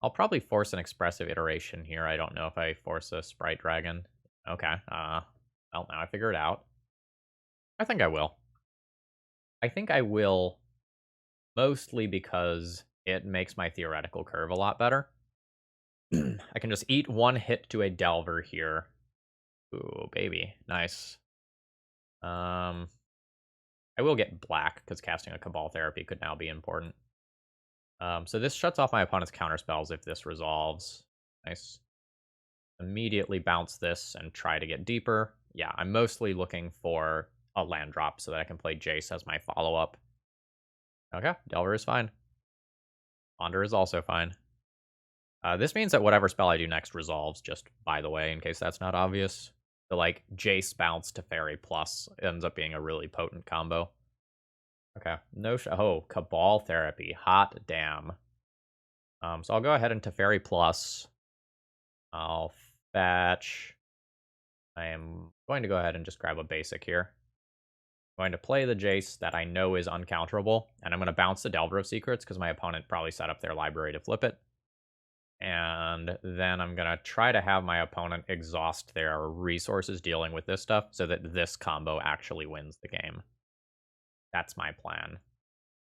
I'll probably force an expressive iteration here. I don't know if I force a Sprite Dragon. Okay. Well, now I figure it out. I think I will. I think I will mostly because it makes my theoretical curve a lot better. I can just eat one hit to a Delver here. Ooh, baby. Nice. I will get black, because casting a Cabal Therapy could now be important. So this shuts off my opponent's counterspells if this resolves. Nice. Immediately bounce this and try to get deeper. Yeah, I'm mostly looking for a land drop so that I can play Jace as my follow-up. Okay, Delver is fine. Ponder is also fine. This means that whatever spell I do next resolves, just by the way, in case that's not obvious. So, like, Jace bounce to Fairy plus ends up being a really potent combo. Okay, oh, Cabal Therapy, hot damn. So I'll go ahead and Teferi plus. I'll fetch. I am going to go ahead and just grab a basic here. I'm going to play the Jace that I know is uncounterable, and I'm going to bounce the Delver of Secrets because my opponent probably set up their library to flip it. And then I'm going to try to have my opponent exhaust their resources dealing with this stuff so that this combo actually wins the game. That's my plan.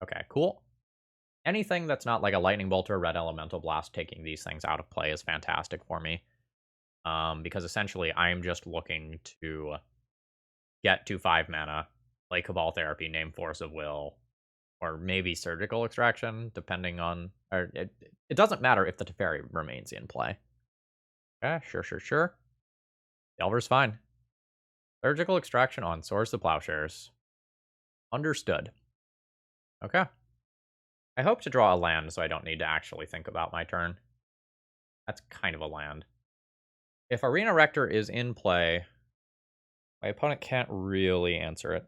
Okay, cool. Anything that's not like a Lightning Bolt or a Red Elemental Blast taking these things out of play is fantastic for me. Because essentially I'm just looking to get to 5 mana, play Cabal Therapy, name Force of Will, or maybe Surgical Extraction, depending on... Or it doesn't matter if the Teferi remains in play. Okay, sure. Delver's fine. Surgical Extraction on Swords to Plowshares. Understood. Okay. I hope to draw a land so I don't need to actually think about my turn. That's kind of a land. If Arena Rector is in play, my opponent can't really answer it.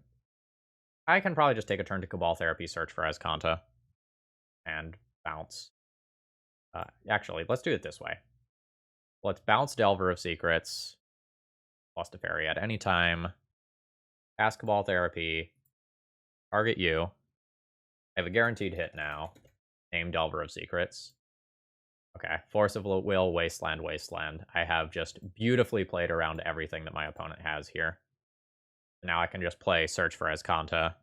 I can probably just take a turn to Cabal Therapy, search for Azcanta, and bounce. Actually, let's do it this way. Let's bounce Delver of Secrets, plus Teferi at any time, cast Cabal Therapy, Target you. I have a guaranteed hit now. Name Delver of Secrets. Okay, Force of Will, Wasteland, Wasteland. I have just beautifully played around everything that my opponent has here. Now I can just play Search for Azcanta.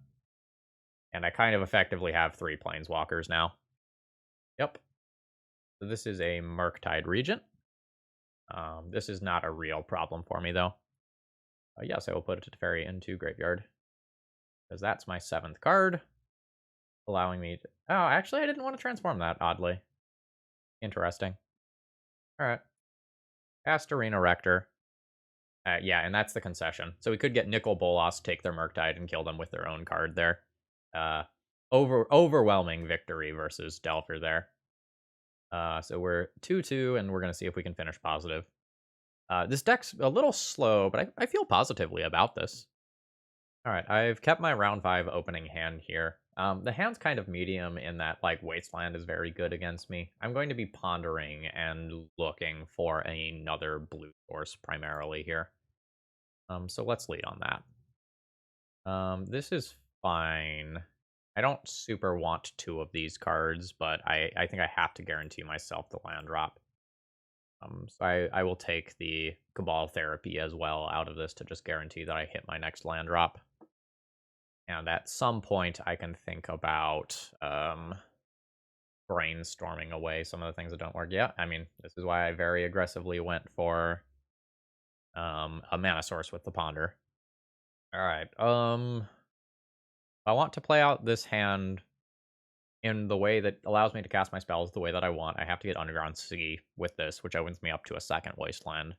And I kind of effectively have 3 Planeswalkers now. Yep. So this is a Murktide Regent. This is not a real problem for me, though. Yes, I will put a Teferi into Graveyard. Because that's my 7th card. Allowing me to... Oh, actually, I didn't want to transform that, oddly. Interesting. Alright. Cast Arena Rector. Yeah, and that's the concession. So we could get Nicol Bolas, take their Murktide, and kill them with their own card there. Overwhelming victory versus Delver there. So we're 2-2, and we're going to see if we can finish positive. This deck's a little slow, but I feel positively about this. Alright, I've kept my round 5 opening hand here. The hand's kind of medium in that, like, Wasteland is very good against me. I'm going to be pondering and looking for another blue source primarily here. So let's lead on that. This is fine. I don't super want 2 of these cards, but I think I have to guarantee myself the land drop. So I will take the Cabal Therapy as well out of this to just guarantee that I hit my next land drop. And at some point, I can think about brainstorming away some of the things that don't work. Yeah, I mean, this is why I very aggressively went for a mana source with the Ponder. Alright, I want to play out this hand in the way that allows me to cast my spells the way that I want. I have to get Underground Sea with this, which opens me up to a 2nd Wasteland.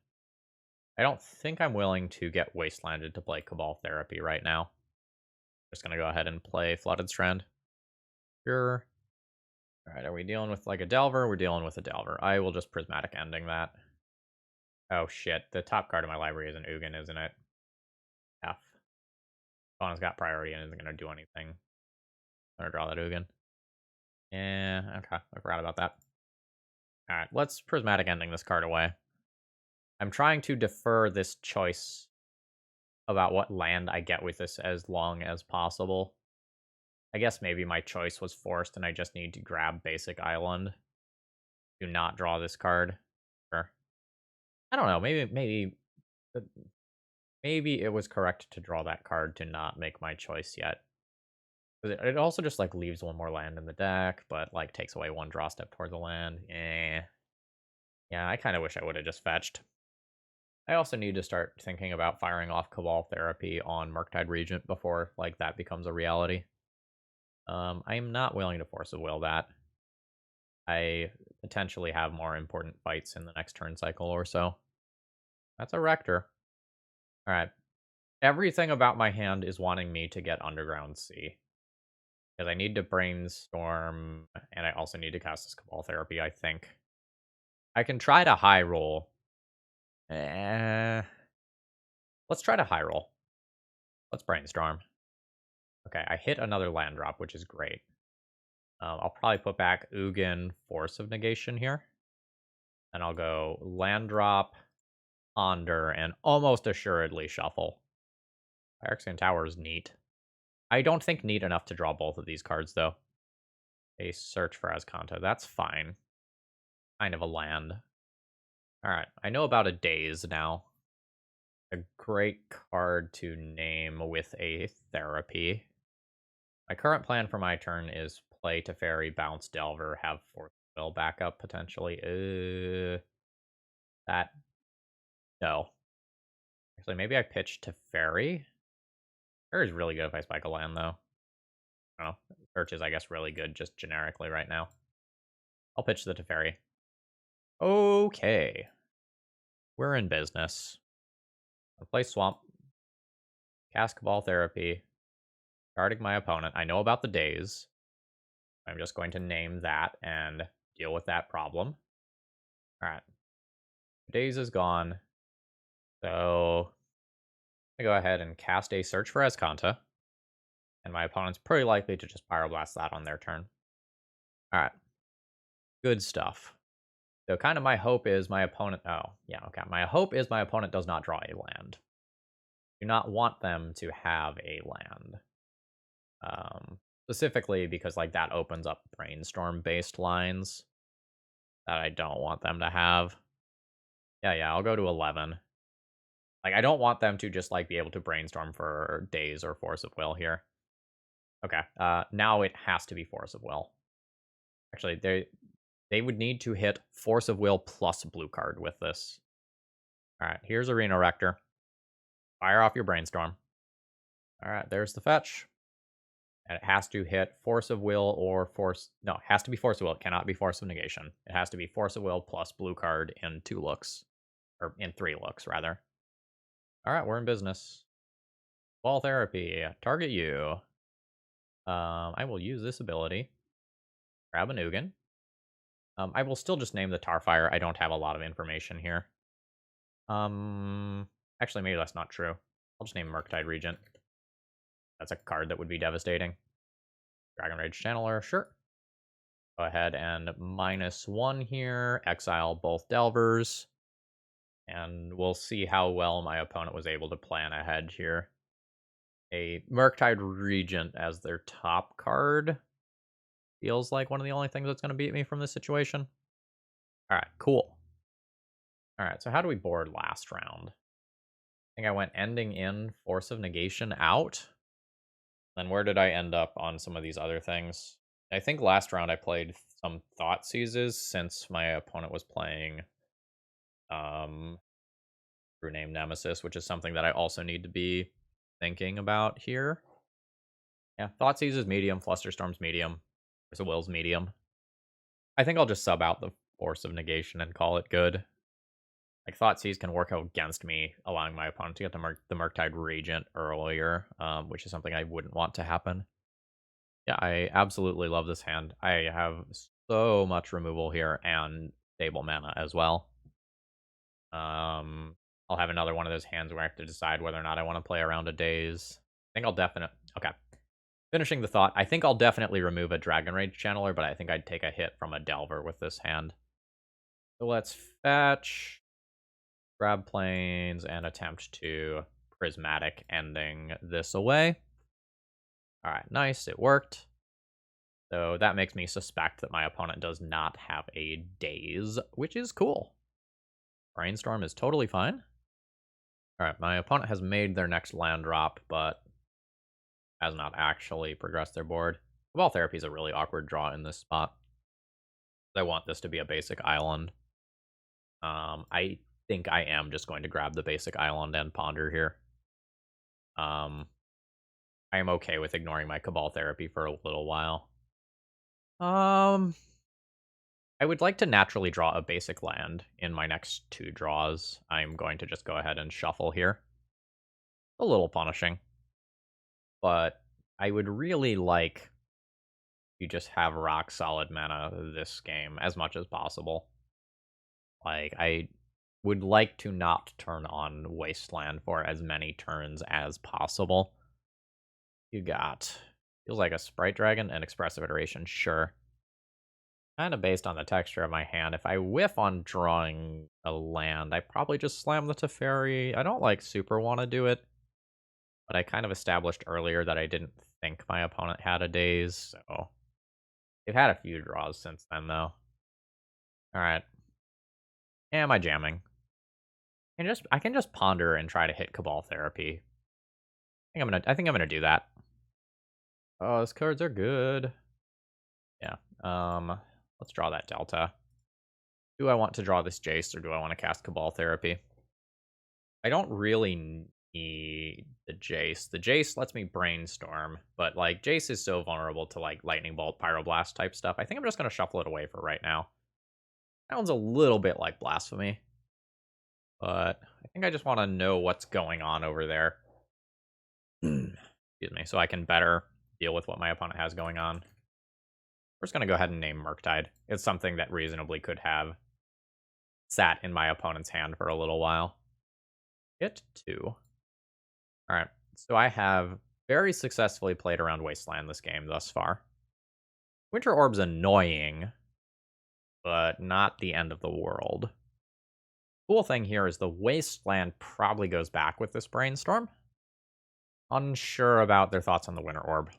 I don't think I'm willing to get Wastelanded to play Cabal Therapy right now. Just gonna go ahead and play Flooded Strand. Sure. Alright, are we dealing with like a Delver? We're dealing with a Delver. I will just Prismatic Ending that. Oh shit, the top card of my library is an Ugin, isn't it? F. Opponent's got priority and isn't gonna do anything. I'm gonna draw that Ugin. Yeah, okay, I forgot about that. Alright, let's Prismatic Ending this card away. I'm trying to defer this choice about what land I get with this as long as possible. I guess maybe my choice was forced and I just need to grab Basic Island. Do not draw this card. Sure. I don't know, maybe it was correct to draw that card to not make my choice yet. It also just, like, leaves 1 more land in the deck, but, like, takes away 1 draw step toward the land. Yeah, I kind of wish I would have just fetched. I also need to start thinking about firing off Cabal Therapy on Murktide Regent before, like, that becomes a reality. I am not willing to Force of Will that. I potentially have more important fights in the next turn cycle or so. That's a Rector. Alright. Everything about my hand is wanting me to get Underground Sea. Because I need to brainstorm, and I also need to cast this Cabal Therapy, I think. I can try to high roll. Let's try to high roll. Let's brainstorm. Okay, I hit another land drop, which is great. I'll probably put back Ugin Force of Negation here. And I'll go land drop, ponder, and almost assuredly shuffle. Phyrexian Tower is neat. I don't think neat enough to draw both of these cards, though. A Search for Azcanta. That's fine. Kind of a land. Alright, I know about a Daze now. A great card to name with a Therapy. My current plan for my turn is play Teferi, bounce Delver, have Force Will backup potentially. That... No. Actually, maybe I pitch Teferi? Teferi is really good if I spike a land, though. I don't know. Search is, I guess, really good just generically right now. I'll pitch the Teferi. Okay. We're in business. I'll play Swamp. Cast Cabal Therapy. Guarding my opponent. I know about the Daze. I'm just going to name that and deal with that problem. Alright. Daze is gone. So I go ahead and cast a Search for Azcanta. And my opponent's pretty likely to just Pyroblast that on their turn. Alright. Good stuff. So kind of my hope is my opponent... Oh, yeah, okay. My hope is my opponent does not draw a land. Do not want them to have a land. Specifically because, like, that opens up Brainstorm-based lines that I don't want them to have. Yeah, I'll go to 11. Like, I don't want them to just, like, be able to brainstorm for days or Force of Will here. Okay, now it has to be Force of Will. Actually, they would need to hit Force of Will plus blue card with this. Alright, here's Arena Rector. Fire off your Brainstorm. Alright, there's the fetch. And it has to hit Force of Will or Force... No, it has to be Force of Will. It cannot be Force of Negation. It has to be Force of Will plus blue card in 2 looks. Or in 3 looks, rather. Alright, we're in business. Ball Therapy. Target you. I will use this ability. Grab an Ugin. I will still just name the Tarfire. I don't have a lot of information here. Actually, maybe that's not true. I'll just name Murktide Regent. That's a card that would be devastating. Dragon Rage Channeler, sure. Go ahead and -1 here. Exile both Delvers. And we'll see how well my opponent was able to plan ahead here. A Murktide Regent as their top card feels like one of the only things that's going to beat me from this situation. Alright, cool. Alright, so how do we board last round? I think I went ending in, Force of Negation out. Then where did I end up on some of these other things? I think last round I played some Thought Seizes since my opponent was playing True Name Nemesis, which is something that I also need to be thinking about here. Yeah, Thought Seizes medium, Flusterstorm's medium, Force of Will's medium. I think I'll just sub out the Force of Negation and call it good. Like, Thoughtseize can work out against me, allowing my opponent to get the Murktide Regent earlier, which is something I wouldn't want to happen. Yeah, I absolutely love this hand. I have so much removal here and stable mana as well. I'll have another one of those hands where I have to decide whether or not I want to play around a daze. I think I'll definitely... Okay. Finishing the thought, I think I'll definitely remove a Dragon Rage Channeler, but I think I'd take a hit from a Delver with this hand. So let's fetch... Grab Plains and attempt to Prismatic ending this away. Alright, nice, it worked. So that makes me suspect that my opponent does not have a Daze, which is cool. Brainstorm is totally fine. Alright, my opponent has made their next land drop, but has not actually progressed their board. Ball Therapy is a really awkward draw in this spot. I want this to be a basic island. I think I am just going to grab the basic island and ponder here. I am okay with ignoring my Cabal Therapy for a little while. I would like to naturally draw a basic land in my next 2 draws. I'm going to just go ahead and shuffle here. A little punishing. But I would really like to just have rock solid mana this game as much as possible. Like, I would like to not turn on Wasteland for as many turns as possible. You got... Feels like a Sprite Dragon and Expressive Iteration, sure. Kind of based on the texture of my hand. If I whiff on drawing a land, I probably just slam the Teferi. I don't, like, super want to do it. But I kind of established earlier that I didn't think my opponent had a Daze, so... They've had a few draws since then, though. Alright. Am I jamming? I can just ponder and try to hit Cabal Therapy. I think I'm gonna do that. Oh, those cards are good. Yeah. Let's draw that Delta. Do I want to draw this Jace, or do I want to cast Cabal Therapy? I don't really need the Jace. The Jace lets me brainstorm, but, like, Jace is so vulnerable to, like, Lightning Bolt, Pyroblast type stuff. I think I'm just gonna shuffle it away for right now. That one's a little bit like Blasphemy. But I think I just want to know what's going on over there. Excuse me, so I can better deal with what my opponent has going on. We're just going to go ahead and name Murktide. It's something that reasonably could have sat in my opponent's hand for a little while. Hit 2. Alright, so I have very successfully played around Wasteland this game thus far. Winter Orb's annoying, but not the end of the world. Cool thing here is the Wasteland probably goes back with this Brainstorm. Unsure about their thoughts on the Winter Orb.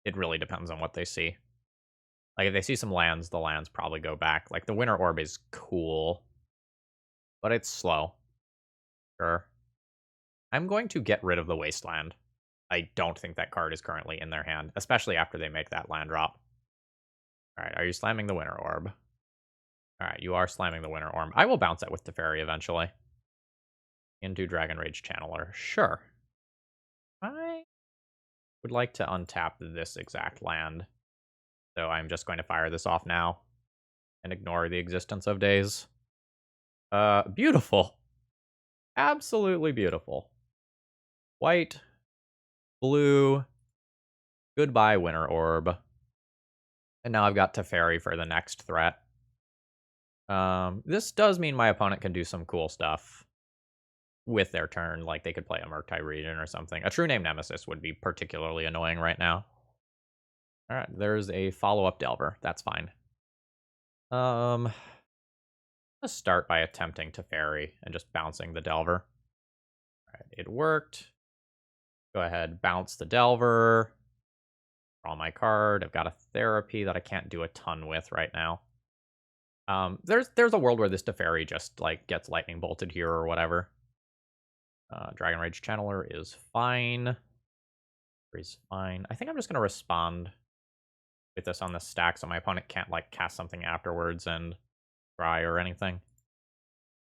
it really depends on what they see. Like, if they see some lands, the lands probably go back. Like, the Winter Orb is cool, but it's slow. Sure. I'm going to get rid of the Wasteland. I don't think that card is currently in their hand, especially after they make that land drop. Alright, are you slamming the Winter Orb? Alright, you are slamming the Winter Orb. I will bounce it with Teferi eventually. Into Dragon Rage Channeler. Sure. I would like to untap this exact land. So I'm just going to fire this off now and ignore the existence of days. Beautiful. Absolutely beautiful. White, blue, goodbye Winter Orb. And now I've got Teferi for the next threat. This does mean my opponent can do some cool stuff with their turn, like they could play a Murktide Regent or something. A True Name Nemesis would be particularly annoying right now. Alright, there's a follow-up Delver. That's fine. Let's start by attempting Teferi and just bouncing the Delver. Alright, it worked. Go ahead, bounce the Delver. Draw my card. I've got a Therapy that I can't do a ton with right now. There's a world where this Teferi just, like, gets lightning bolted here or whatever. Dragon Rage Channeler is fine. Is fine. I think I'm just going to respond with this on the stack so my opponent can't, like, cast something afterwards and try or anything.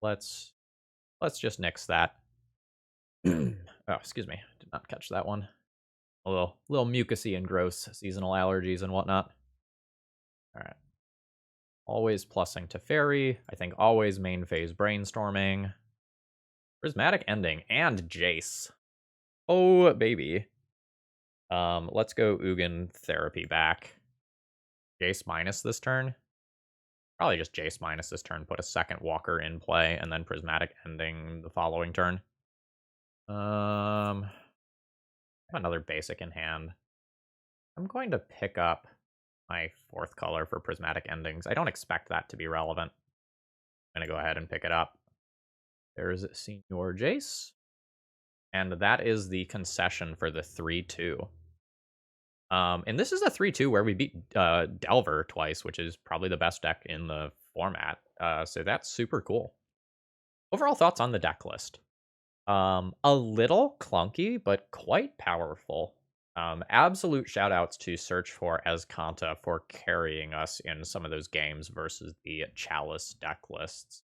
Let's just nix that. Oh, excuse me. Did not catch that one. A little mucusy and gross seasonal allergies and whatnot. Alright. Always plussing Teferi. I think always main phase brainstorming. Prismatic Ending and Jace. Oh, baby. Let's go Ugin Therapy back. Jace minus this turn. Probably just Jace minus this turn. Put a second Walker in play, and then Prismatic Ending the following turn. I have another basic in hand. I'm going to pick up my fourth color for Prismatic Endings. I don't expect that to be relevant. I'm going to go ahead and pick it up. There's Senior Jace. And that is the concession for the 3-2. And this is a 3-2 where we beat Delver twice, which is probably the best deck in the format. So that's super cool. Overall thoughts on the deck list. A little clunky, but quite powerful. Absolute shoutouts to Search for Azcanta for carrying us in some of those games versus the Chalice deck lists.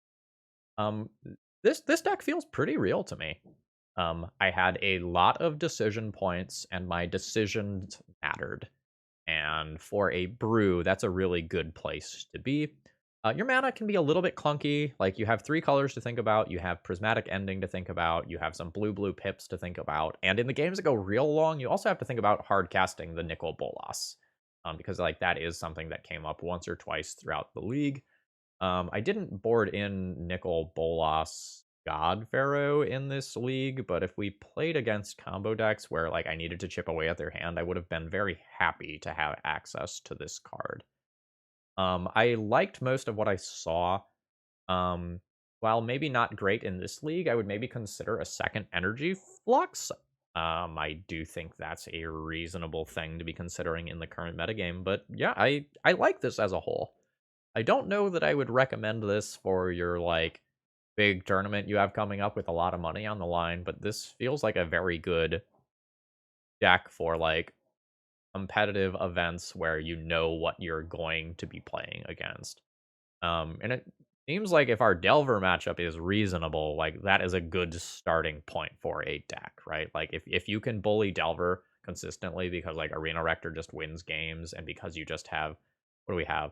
This deck feels pretty real to me. I had a lot of decision points, and my decisions mattered. And for a brew, that's a really good place to be. Your mana can be a little bit clunky. Like, you have 3 colors to think about, you have Prismatic Ending to think about, you have some blue pips to think about, and in the games that go real long, you also have to think about hard casting the Nicol Bolas. Because, like, that is something that came up once or twice throughout the league. I didn't board in Nicol Bolas God Pharaoh in this league, but if we played against combo decks where, like, I needed to chip away at their hand, I would have been very happy to have access to this card. I liked most of what I saw. While maybe not great in this league, I would maybe consider a second Energy Flux. I do think that's a reasonable thing to be considering in the current metagame, but yeah, I like this as a whole. I don't know that I would recommend this for your, like, big tournament you have coming up with a lot of money on the line, but this feels like a very good deck for, like, competitive events where you know what you're going to be playing against. And it seems like if our Delver matchup is reasonable, like, that is a good starting point for a deck, right? Like, if you can bully Delver consistently because, like, Arena Rector just wins games, and because you just have, what do we have?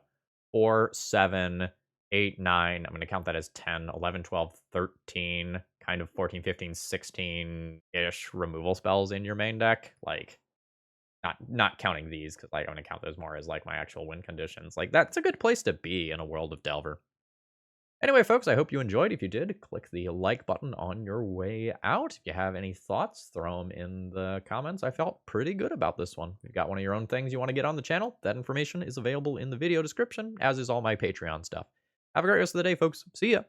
4, 7, 8, 9, I'm going to count that as 10, 11, 12, 13, kind of 14, 15, 16-ish removal spells in your main deck. Like, not counting these, because, like, I'm going to count those more as, like, my actual win conditions. Like, that's a good place to be in a world of Delver. Anyway, folks, I hope you enjoyed. If you did, click the like button on your way out. If you have any thoughts, throw them in the comments. I felt pretty good about this one. If you've got one of your own things you want to get on the channel, that information is available in the video description, as is all my Patreon stuff. Have a great rest of the day, folks. See ya!